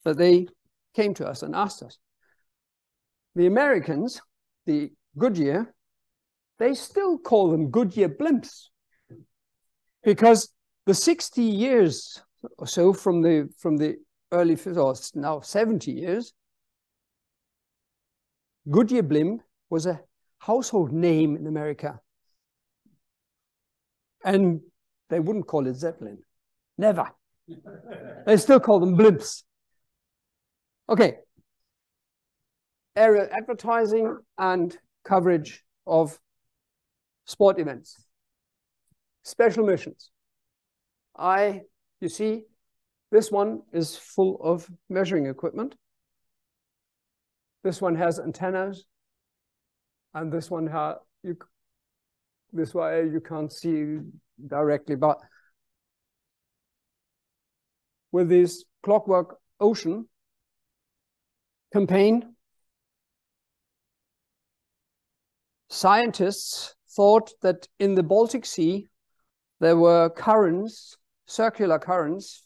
that they came to us and asked us. The Americans, the Goodyear, they still call them Goodyear blimps, because the 60 years or so from the early, or now 70 years, Goodyear blimp was a household name in America. And they wouldn't call it Zeppelin. Never. They still call them blimps. Okay. Aerial advertising and coverage of sport events. Special missions. You see, this one is full of measuring equipment. This one has antennas. And this one this way you can't see directly, but with this Clockwork Ocean campaign, scientists thought that in the Baltic Sea there were currents, circular currents,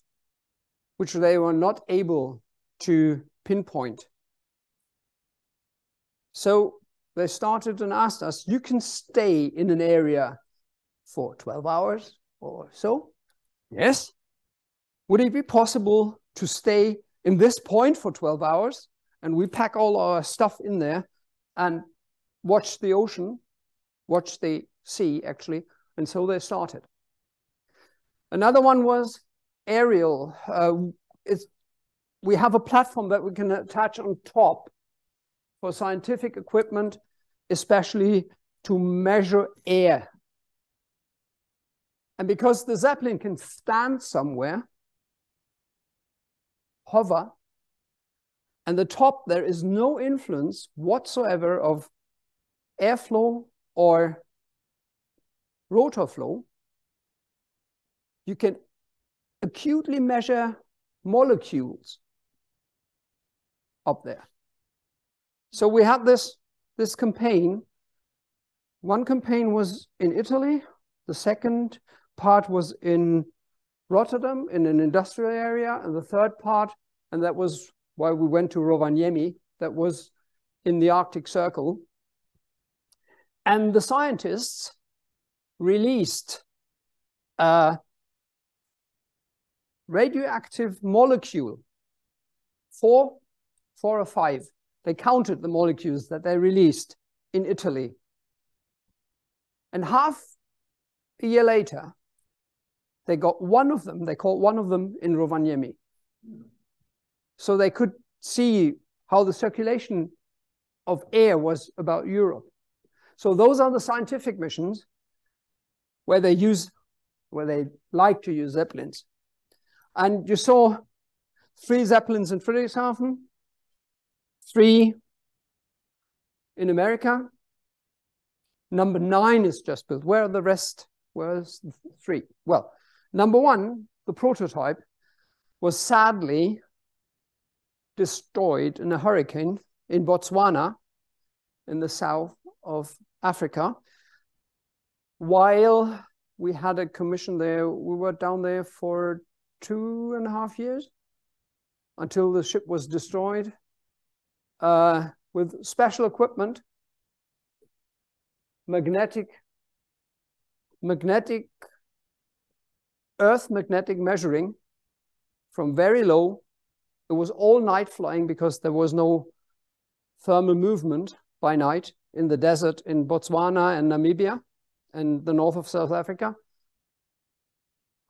which they were not able to pinpoint. So they started and asked us, you can stay in an area for 12 hours or so? Yes. Would it be possible to stay in this point for 12 hours? And we pack all our stuff in there and watch the ocean, watch the sea, actually. And so they started. Another one was aerial. We have a platform that we can attach on top for scientific equipment, especially to measure air. And because the Zeppelin can stand somewhere, hover, and the top, there is no influence whatsoever of airflow or rotor flow, you can acutely measure molecules up there. So we had this campaign. One campaign was in Italy. The second part was in Rotterdam in an industrial area. And the third part, and that was why we went to Rovaniemi, that was in the Arctic Circle. And the scientists released a radioactive molecule, four or five. They counted the molecules that they released in Italy. And half a year later, they got one of them, they caught one of them in Rovaniemi. So they could see how the circulation of air was about Europe. So those are the scientific missions where they like to use Zeppelins. And you saw 3 Zeppelins in Friedrichshafen, 3 in America. Number 9 is just built. Where are the rest? Where's 3? Well, number 1, the prototype, was sadly destroyed in a hurricane in Botswana, in the south of Africa. While we had a commission there, we were down there for 2.5 years until the ship was destroyed with special equipment, Earth magnetic measuring from very low. It was all night flying because there was no thermal movement by night in the desert in Botswana and Namibia and the north of South Africa,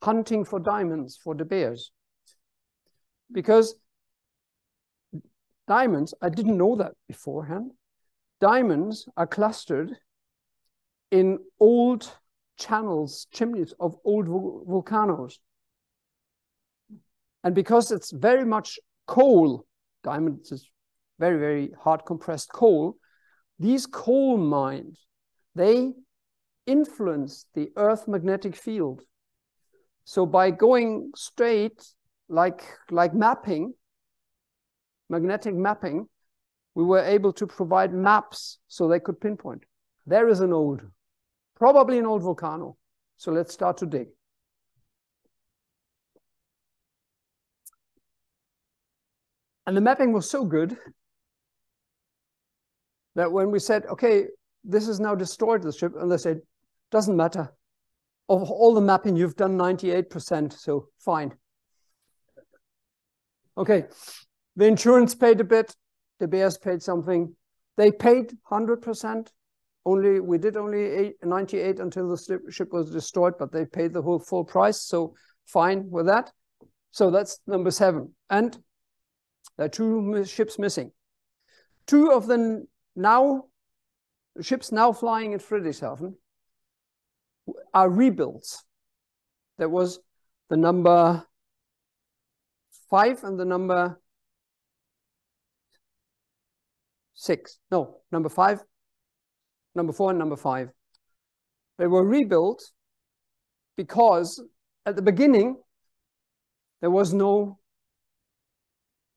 hunting for diamonds for De Beers. Because diamonds, I didn't know that beforehand, diamonds are clustered in old channels, chimneys of old volcanoes. And because it's very much coal, diamonds is very, very hard compressed coal, these coal mines, they influence the Earth magnetic field. So by going straight, like mapping, magnetic mapping, we were able to provide maps so they could pinpoint. There is probably an old volcano. So let's start to dig. And the mapping was so good that when we said, okay, this has now destroyed the ship, and they said, doesn't matter. Of all the mapping, you've done 98%, so fine. Okay, the insurance paid a bit, De Beers paid something. They paid 100%. We did only 98 until the ship was destroyed, but they paid the whole full price, so fine with that. So that's number 7. And there are 2 ships missing. 2 of the ships now flying in Friedrichshafen are rebuilds. There was the number 5 and the number 6. No, number 5, number 4 and number 5. They were rebuilt because at the beginning there was no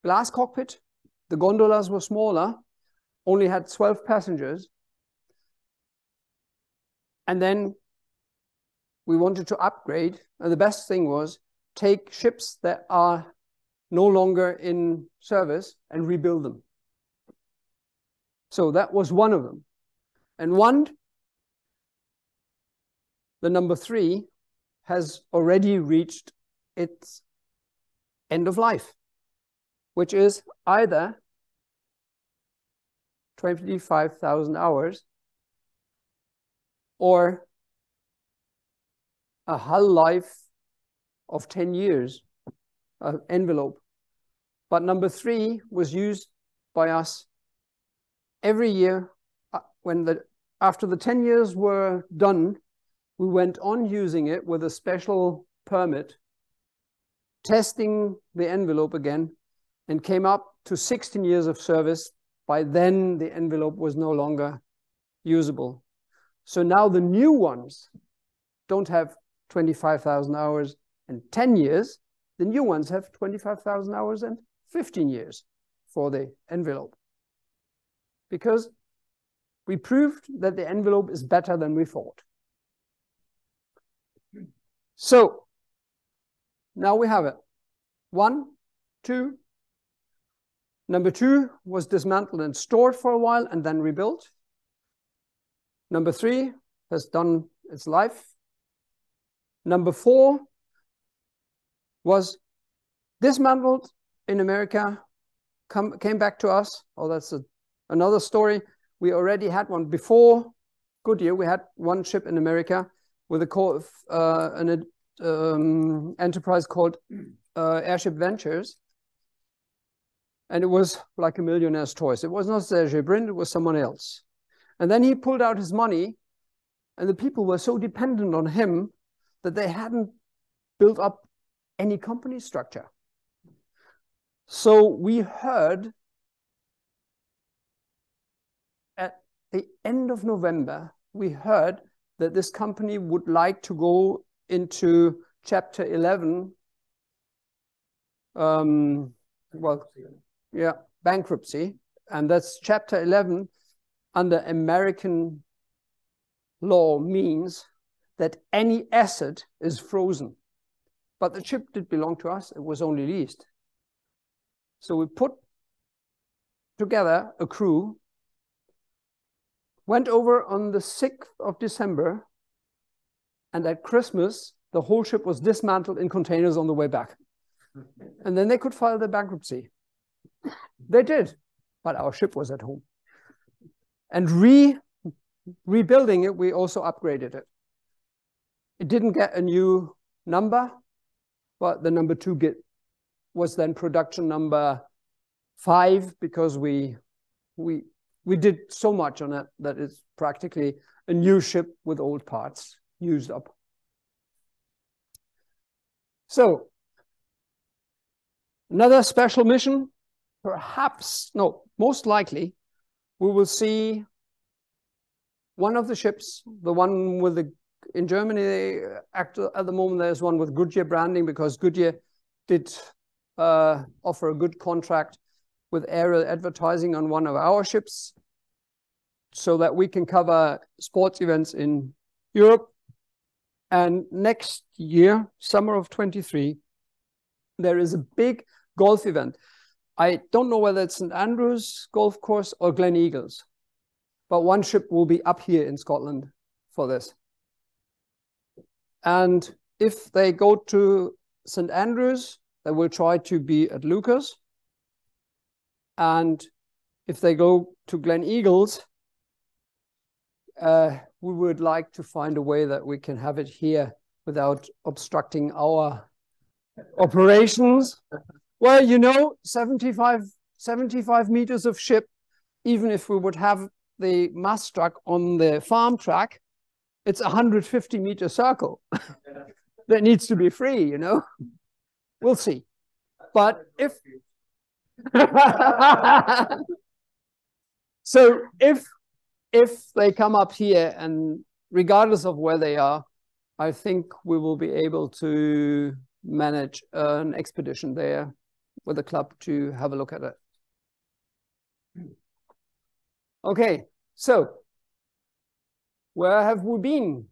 glass cockpit. The gondolas were smaller, only had 12 passengers. And then we wanted to upgrade. And the best thing was take ships that are no longer in service and rebuild them. So that was one of them. And the number 3, has already reached its end of life, which is either 25,000 hours or a hull life of 10 years, envelope. But number 3 was used by us every year. After the 10 years were done, we went on using it with a special permit, testing the envelope again, and came up to 16 years of service. By then, the envelope was no longer usable. So now the new ones don't have 25,000 hours and 10 years. The new ones have 25,000 hours and 15 years for the envelope. Because we proved that the envelope is better than we thought. So now we have it. 1, 2. Number 2 was dismantled and stored for a while and then rebuilt. Number 3 has done its life. Number 4 was dismantled in America, came back to us. Oh, that's another story. We already had one before Goodyear. We had one ship in America with an enterprise called Airship Ventures. And it was like a millionaire's toys. It was not Serge Brin, it was someone else. And then he pulled out his money, and the people were so dependent on him that they hadn't built up any company structure. So we heard at the end of November, we heard that this company would like to go into Chapter 11. Bankruptcy. And that's Chapter 11 under American law means that any asset is frozen. But the ship did belong to us. It was only leased. So we put together a crew, went over on the 6th of December, and at Christmas, the whole ship was dismantled in containers on the way back. And then they could file their bankruptcy. They did, but our ship was at home. And rebuilding it, we also upgraded it. It didn't get a new number, but the number 2 was then production number 5 because we did so much on it that it's practically a new ship with old parts used up. So another special mission, perhaps, no, most likely, we will see one of the ships, the one with the, in Germany, at the moment, there's one with Goodyear branding because Goodyear did offer a good contract with aerial advertising on one of our ships so that we can cover sports events in Europe. And next year, summer of 23, there is a big golf event. I don't know whether it's St. Andrews golf course or Glen Eagles, but one ship will be up here in Scotland for this. And if they go to St. Andrews, they will try to be at Lucas. And if they go to Glen Eagles, we would like to find a way that we can have it here without obstructing our operations. Well, you know, 75 meters of ship, even if we would have the mast truck on the farm track, it's a 150-meter circle that needs to be free, you know. We'll see. But if so, if they come up here, and regardless of where they are, I think we will be able to manage an expedition there with the club to have a look at it. Okay, so where have we been?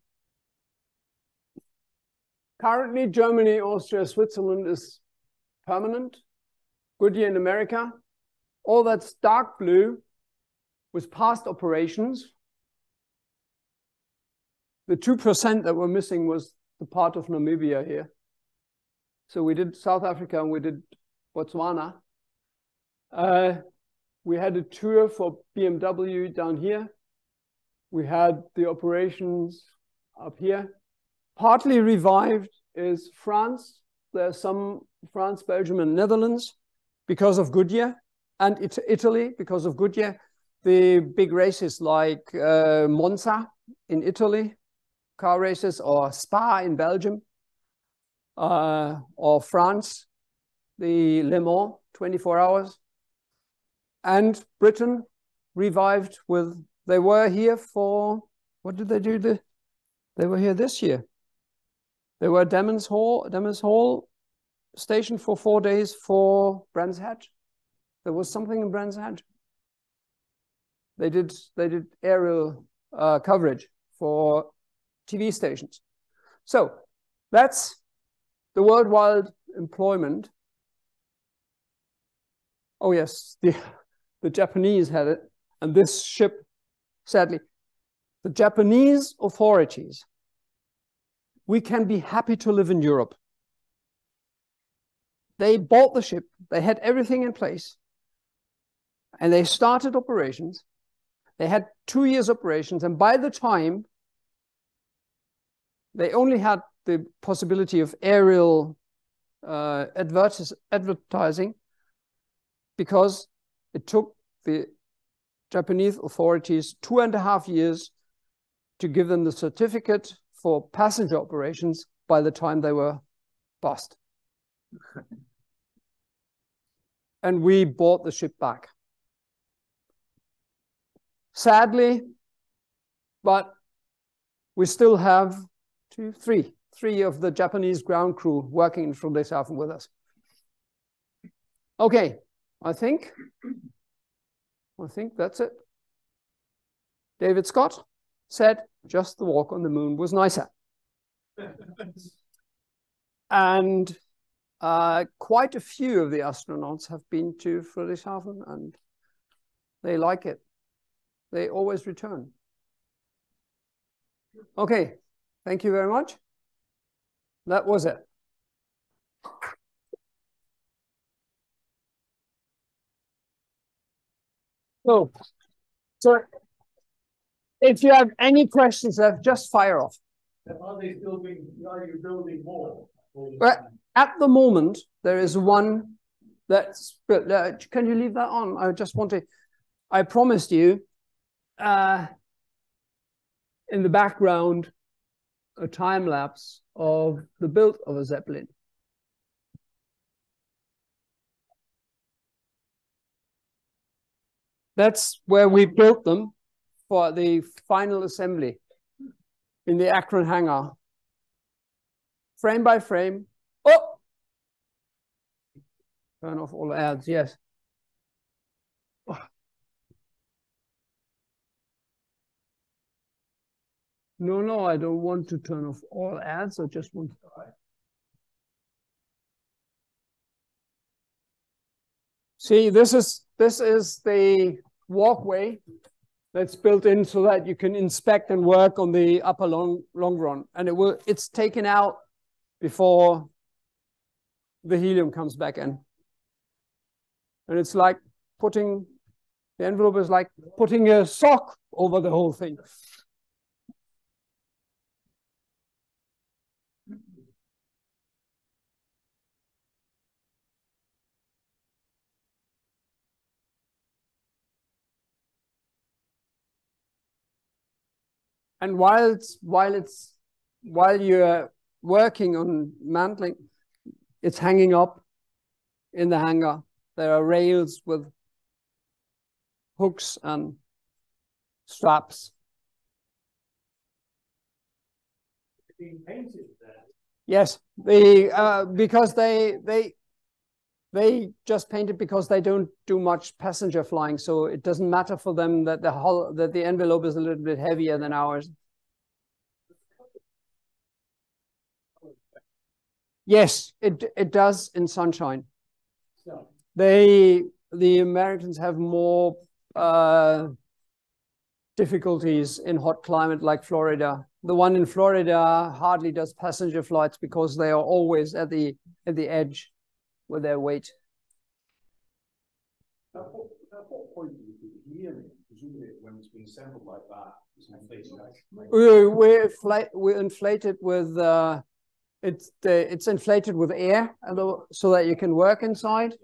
Currently, Germany, Austria, Switzerland is permanent. Goodyear in America. All that's dark blue was past operations. The 2% that were missing was the part of Namibia here. So we did South Africa and we did Botswana. We had a tour for BMW down here. We had the operations up here. Partly revived is France. There's some France, Belgium, and Netherlands because of Goodyear, and Italy because of Goodyear. The big races like Monza in Italy, car races, or Spa in Belgium, or France, the Le Mans 24 hours. And Britain revived with, they were here for, what did they do? They were here this year. They were at Damons Hall station for 4 days for Brands Hatch. There was something in Brands Hatch. They did aerial coverage for TV stations. So that's the worldwide employment. Oh yes, the Japanese had it, and this ship, sadly, the Japanese authorities, we can be happy to live in Europe. They bought the ship, they had everything in place, and they started operations. They had 2 years operations, and by the time they only had the possibility of aerial advertising, because it took the Japanese authorities 2.5 years to give them the certificate for passenger operations by the time they were bust. And we bought the ship back. Sadly, but we still have three of the Japanese ground crew working in Friedrichshafen with us. Okay, I think that's it. David Scott said just the walk on the moon was nicer. And quite a few of the astronauts have been to Friedrichshafen, and they like it. They always return. Okay, thank you very much. That was it. So if you have any questions left, just fire off. Are you building more? Well, at the moment, there is one that's, can you leave that on? I just want to, I promised you in the background, a time lapse of the build of a Zeppelin. That's where we built them for the final assembly in the Akron hangar. Frame by frame. Oh! Turn off all ads, yes. No, I don't want to turn off all ads. I just want to. See, this is the walkway that's built in so that you can inspect and work on the upper long run, and it's taken out before the helium comes back in. And it's like the envelope is like putting a sock over the whole thing. And while you're working on mantling, it's hanging up in the hangar. There are rails with hooks and straps. Being painted there. Yes, because they just paint it because they don't do much passenger flying, so it doesn't matter for them that the envelope is a little bit heavier than ours. Yes, it does in sunshine. So. The Americans have more difficulties in hot climate like Florida. The one in Florida hardly does passenger flights because they are always at the edge with their weight. At what point do you put the helium? Presumably when it's been assembled like that, it's inflated. We inflate it with it's inflated with air, so that you can work inside.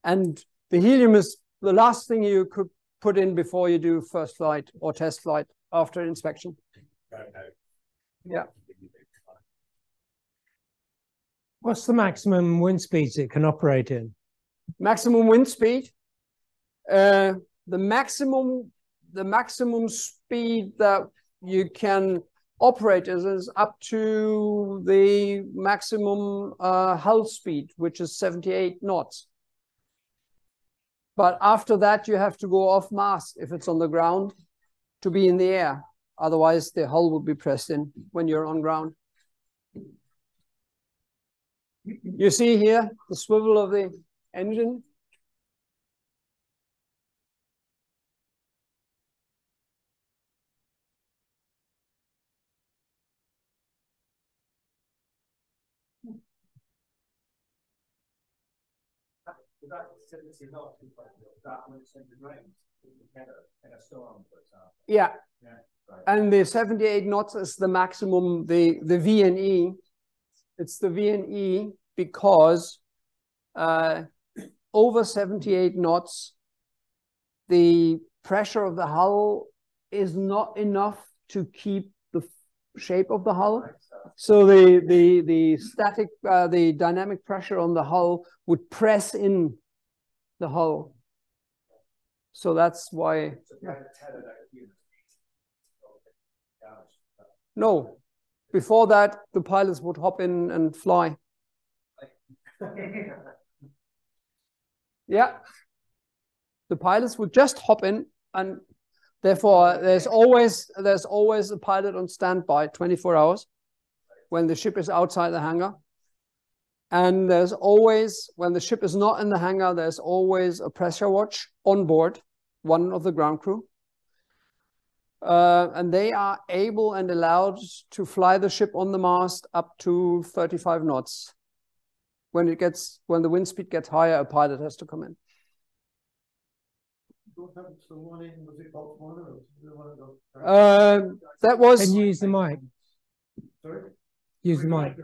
And the helium is the last thing you could put in before you do first flight or test flight after inspection. Okay. Yeah. What's the maximum wind speeds it can operate in? Maximum wind speed. The maximum speed that you can operate is up to the maximum hull speed, which is 78 knots. But after that, you have to go off mast if it's on the ground to be in the air. Otherwise, the hull will be pressed in when you're on ground. You see here the swivel of the engine. Yeah. And the 78 knots is the maximum, the VNE. It's the VNE because over 78 knots, the pressure of the hull is not enough to keep the shape of the hull. So the static, the dynamic pressure on the hull would press in the hull. So that's why. No, before that, the pilots would hop in and fly. Yeah, the pilots would just hop in, and therefore there's always a pilot on standby 24 hours when the ship is outside the hangar. And there's always, when the ship is not in the hangar, there's always a pressure watch on board, one of the ground crew. And they are able and allowed to fly the ship on the mast up to 35 knots. When the wind speed gets higher, a pilot has to come in. That was. Can you use the mic? Sorry? Use the mic.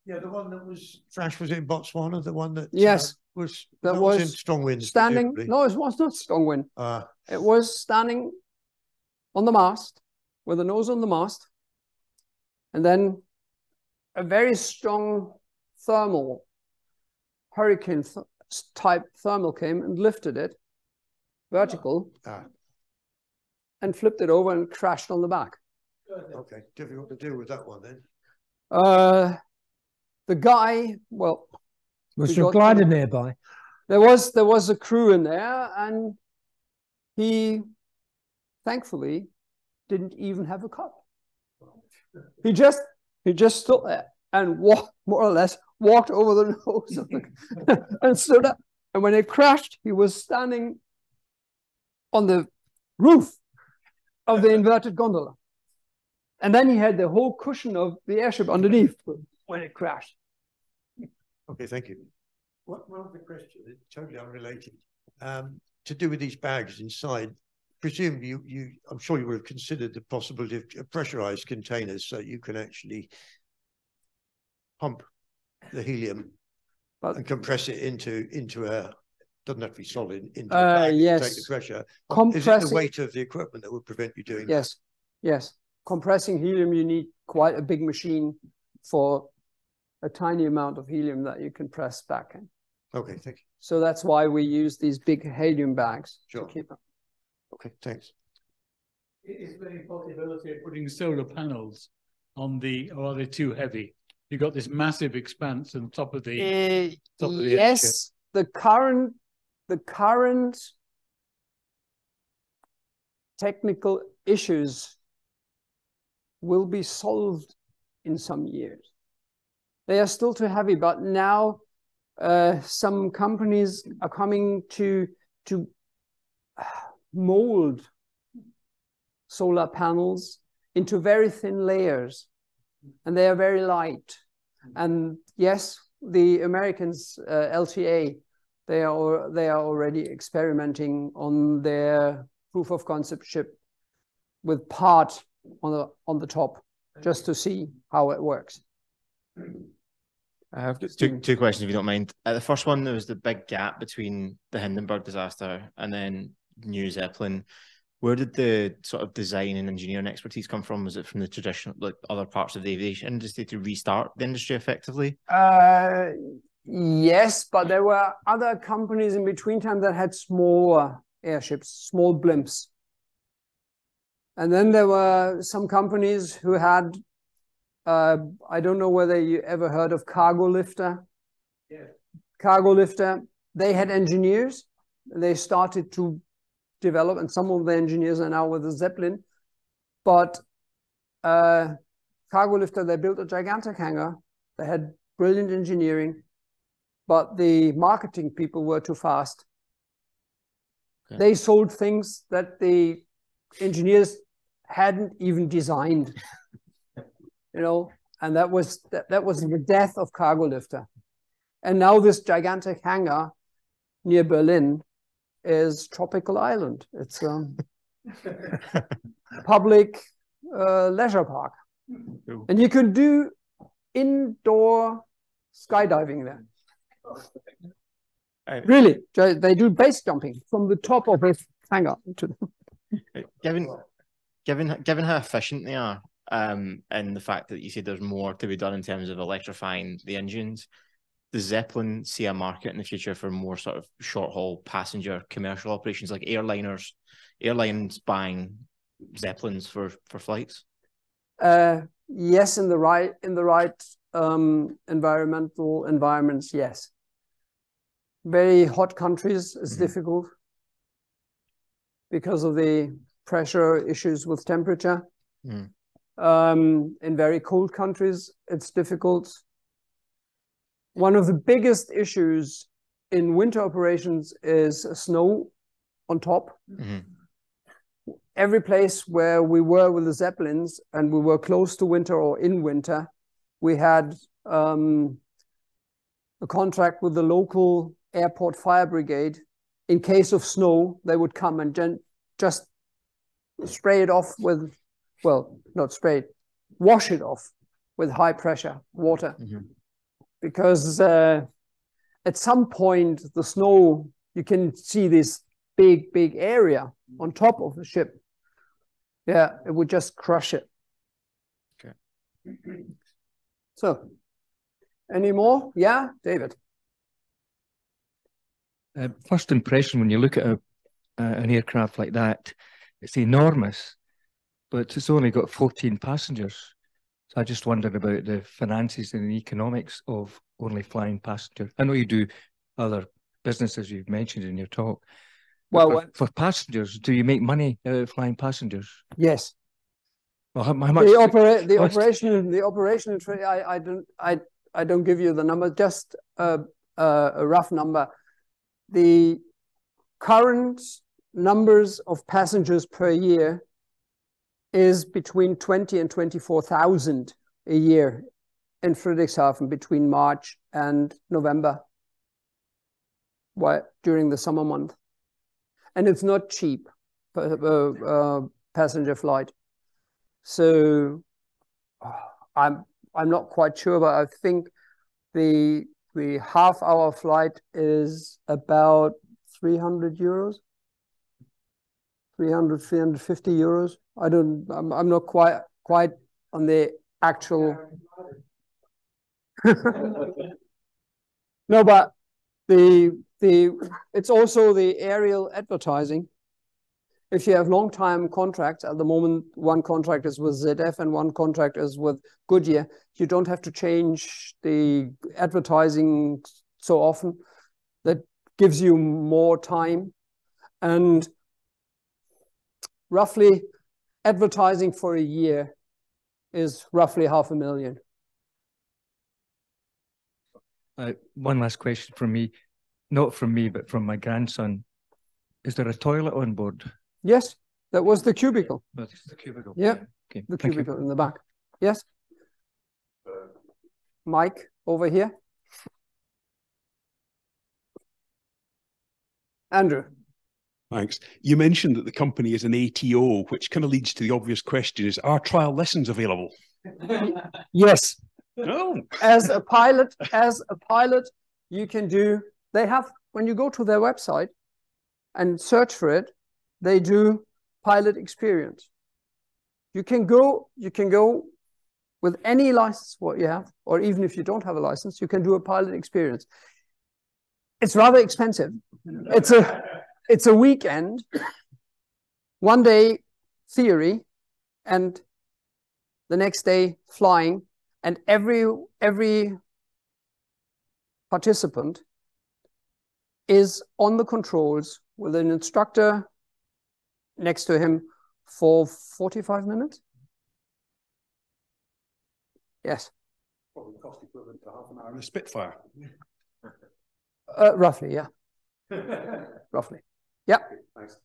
Yeah, the one that was Thrash, was it in Botswana? The one that yes, was in strong wind. Standing. No, it was not strong wind. It was standing on the mast with the nose on the mast, and then a very strong thermal hurricane type thermal came and lifted it vertical and flipped it over and crashed on the back. Okay, difficult to deal with that one then. The guy, well, was there a glider nearby? There was a crew in there, and he thankfully didn't even have a cup. He just stood there and more or less walked over the nose of the and stood up. And when it crashed, he was standing on the roof of the inverted gondola. And then he had the whole cushion of the airship underneath when it crashed. Okay, thank you. One of the questions, totally unrelated, to do with these bags inside. Presumably, I'm sure you would have considered the possibility of pressurized containers so you can actually pump the helium and compress it into a, doesn't have to be solid, into a bag to take the pressure. Is it the weight of the equipment that would prevent you doing that? Yes. Compressing helium, you need quite a big machine for a tiny amount of helium that you can press back in. Okay, thank you. So that's why we use these big helium bags to keep them. Okay, thanks. Is there any possibility of putting solar panels on the, or are they too heavy? You've got this massive expanse on top of the yes, the current technical issues will be solved in some years. They are still too heavy, but now some companies are coming to mold solar panels into very thin layers, and they are very light. And yes, the Americans, LTA, they are already experimenting on their proof of concept ship with part on the top, just to see how it works. I have two questions, if you don't mind. The first one, there was the big gap between the Hindenburg disaster and then New Zeppelin. Where did the sort of design and engineering expertise come from? Was it from the traditional, like other parts of the aviation industry to restart the industry effectively? Yes, but there were other companies in between time that had smaller airships, small blimps. And then there were some companies who had, I don't know whether you ever heard of Cargo Lifter. Yeah. Cargo Lifter, they had engineers. They started to develop, and some of the engineers are now with the Zeppelin. But Cargo Lifter, they built a gigantic hangar. They had brilliant engineering, but the marketing people were too fast. Okay. They sold things that the engineers hadn't even designed, you know, and that was the death of Cargo Lifter. And now this gigantic hangar near Berlin is Tropical Island. It's a public leisure park. Cool. And you can do indoor skydiving there. Really, they do base jumping from the top of this hangar. Given how efficient they are, and the fact that you said there's more to be done in terms of electrifying the engines, does Zeppelin see a market in the future for more sort of short-haul passenger commercial operations, like airlines buying Zeppelins for flights? Yes, in the right environmental environments, yes. Very hot countries is difficult because of the pressure issues with temperature. In very cold countries, it's difficult. One of the biggest issues in winter operations is snow on top. Every place where we were with the Zeppelins and we were close to winter or in winter, we had a contract with the local airport fire brigade. In case of snow, they would come and just spray it off with, well, not spray it, wash it off with high pressure water. Because at some point, the snow, you can see this big area on top of the ship. Yeah, it would just crush it. Okay. So, any more? Yeah, David. First impression when you look at an aircraft like that, it's enormous, but it's only got 14 passengers. So I just wondered about the finances and the economics of only flying passengers. I know you do other businesses you've mentioned in your talk. Well, for passengers, do you make money out of flying passengers? Yes. Well, how much? The operation. I don't give you the number. Just a rough number. The current numbers of passengers per year is between 20 and 24,000 a year in Friedrichshafen between March and November, during the summer month. And it's not cheap, passenger flight. So I'm not quite sure, but I think the half-hour flight is about 300 euros. 350 euros. I'm not quite on the actual. No, but it's also the aerial advertising. If you have long-time contracts, at the moment, one contract is with ZF and one contract is with Goodyear, you don't have to change the advertising so often. That gives you more time. And roughly, advertising for a year is roughly 500,000. One last question from me, not from me, but from my grandson. Is there a toilet on board? Yes, that was the cubicle. That's the cubicle. Yeah, okay. The cubicle in the back. Yes. Mike, over here. Andrew. Thanks. You mentioned that the company is an ATO, which kind of leads to the obvious question: is, are trial lessons available? Yes. No. As a pilot, you can do. They have, when you go to their website and search for it, they do pilot experience. You can go with any license what you have, or even if you don't have a license, you can do a pilot experience. It's rather expensive. It's a weekend, one day theory, and the next day flying, and every participant is on the controls with an instructor next to him for 45 minutes. Yes. Probably cost equivalent to half an hour in a Spitfire. Roughly, yeah. Roughly. Yeah. Okay, thanks.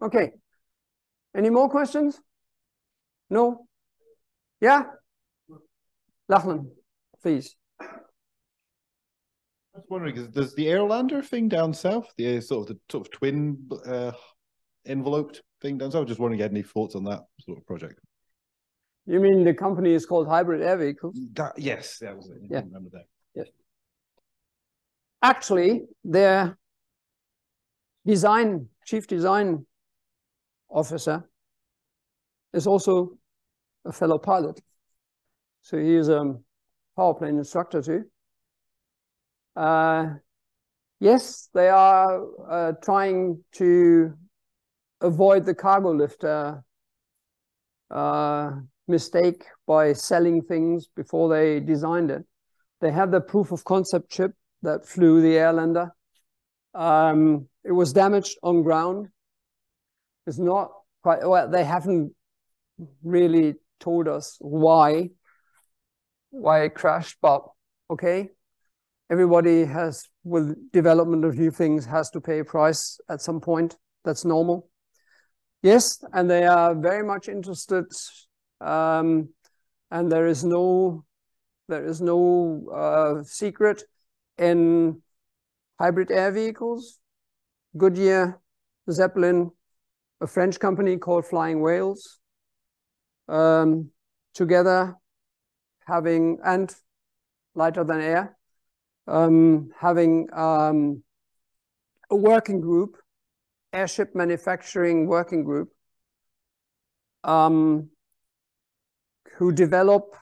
Okay. Any more questions? No? Yeah? Lachlan, please. I was wondering, does the Airlander thing down south, the sort of twin enveloped thing down south? I was just wondering, if you had any thoughts on that sort of project? You mean the company is called Hybrid Air Vehicles? Yes, that was it. I didn't remember that. Yes. Actually, their chief design officer is also a fellow pilot. So he is a power plane instructor too. Yes, they are trying to avoid the cargo lifter mistake by selling things before they designed it. They have the proof of concept ship that flew the Airlander. It was damaged on ground. It's not quite, well, they haven't really told us why it crashed, but okay. Everybody has, with development of new things, has to pay a price at some point. That's normal. Yes, and they are very much interested, and there is no secret in hybrid air vehicles. Goodyear, Zeppelin, a French company called Flying Whales, together having, and lighter than air, having a working group, airship manufacturing working group, who develop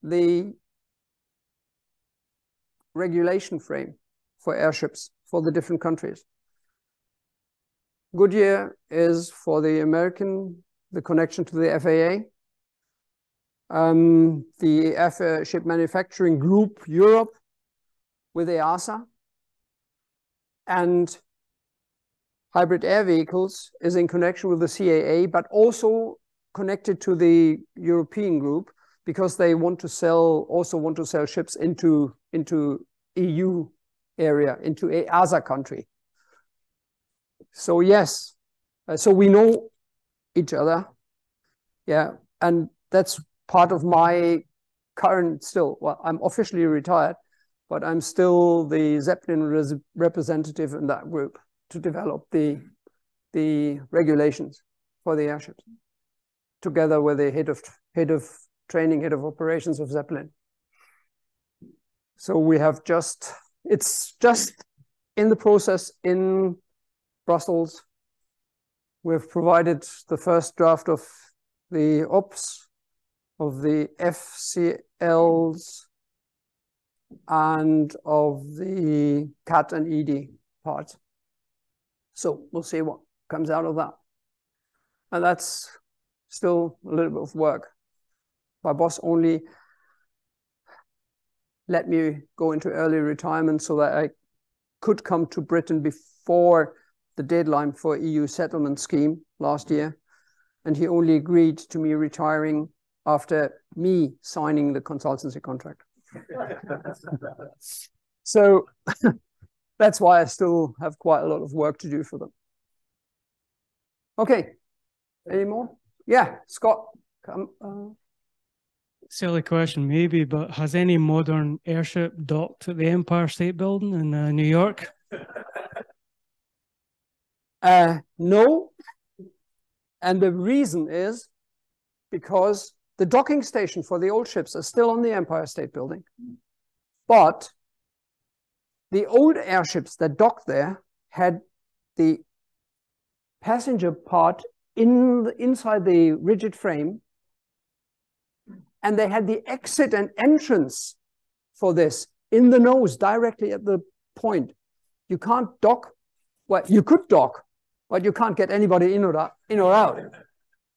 the regulation frame for airships for the different countries. Goodyear is for the American, the connection to the FAA. The Airship Manufacturing Group Europe with EASA, and hybrid air vehicles is in connection with the CAA, but also connected to the European group because they want to sell ships into EU area, into EASA country. So yes, so we know each other, yeah, and that's part of my current still. Well, I'm officially retired, but I'm still the Zeppelin representative in that group to develop the regulations for the airships, together with the head of training, head of operations of Zeppelin. So we have it's just in the process in Brussels. We've provided the first draft of the OPS, of the FCLs, and of the CAT and ED parts. So we'll see what comes out of that. And that's still a little bit of work. My boss only let me go into early retirement so that I could come to Britain before the deadline for EU settlement scheme last year. And he only agreed to me retiring after me signing the consultancy contract. So that's why I still have quite a lot of work to do for them. Okay, any more? Yeah, Scott, come. Silly question maybe, but has any modern airship docked at the Empire State Building in New York? No, and the reason is because the docking station for the old ships are still on the Empire State Building, but the old airships that docked there had the passenger part inside the rigid frame, and they had the exit and entrance for this in the nose, directly at the point. You can't dock. Well, you could dock, but you can't get anybody in or out.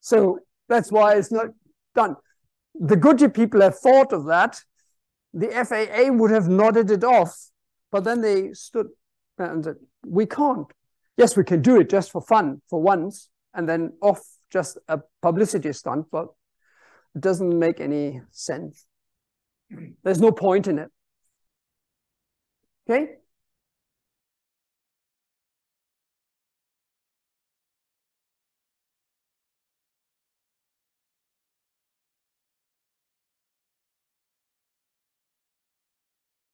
So that's why it's not done. The Goodyear people have thought of that. The FAA would have nodded it off, but then they stood and said, we can't. Yes, we can do it just for fun, for once, and then off, just a publicity stunt, but it doesn't make any sense. There's no point in it. Okay?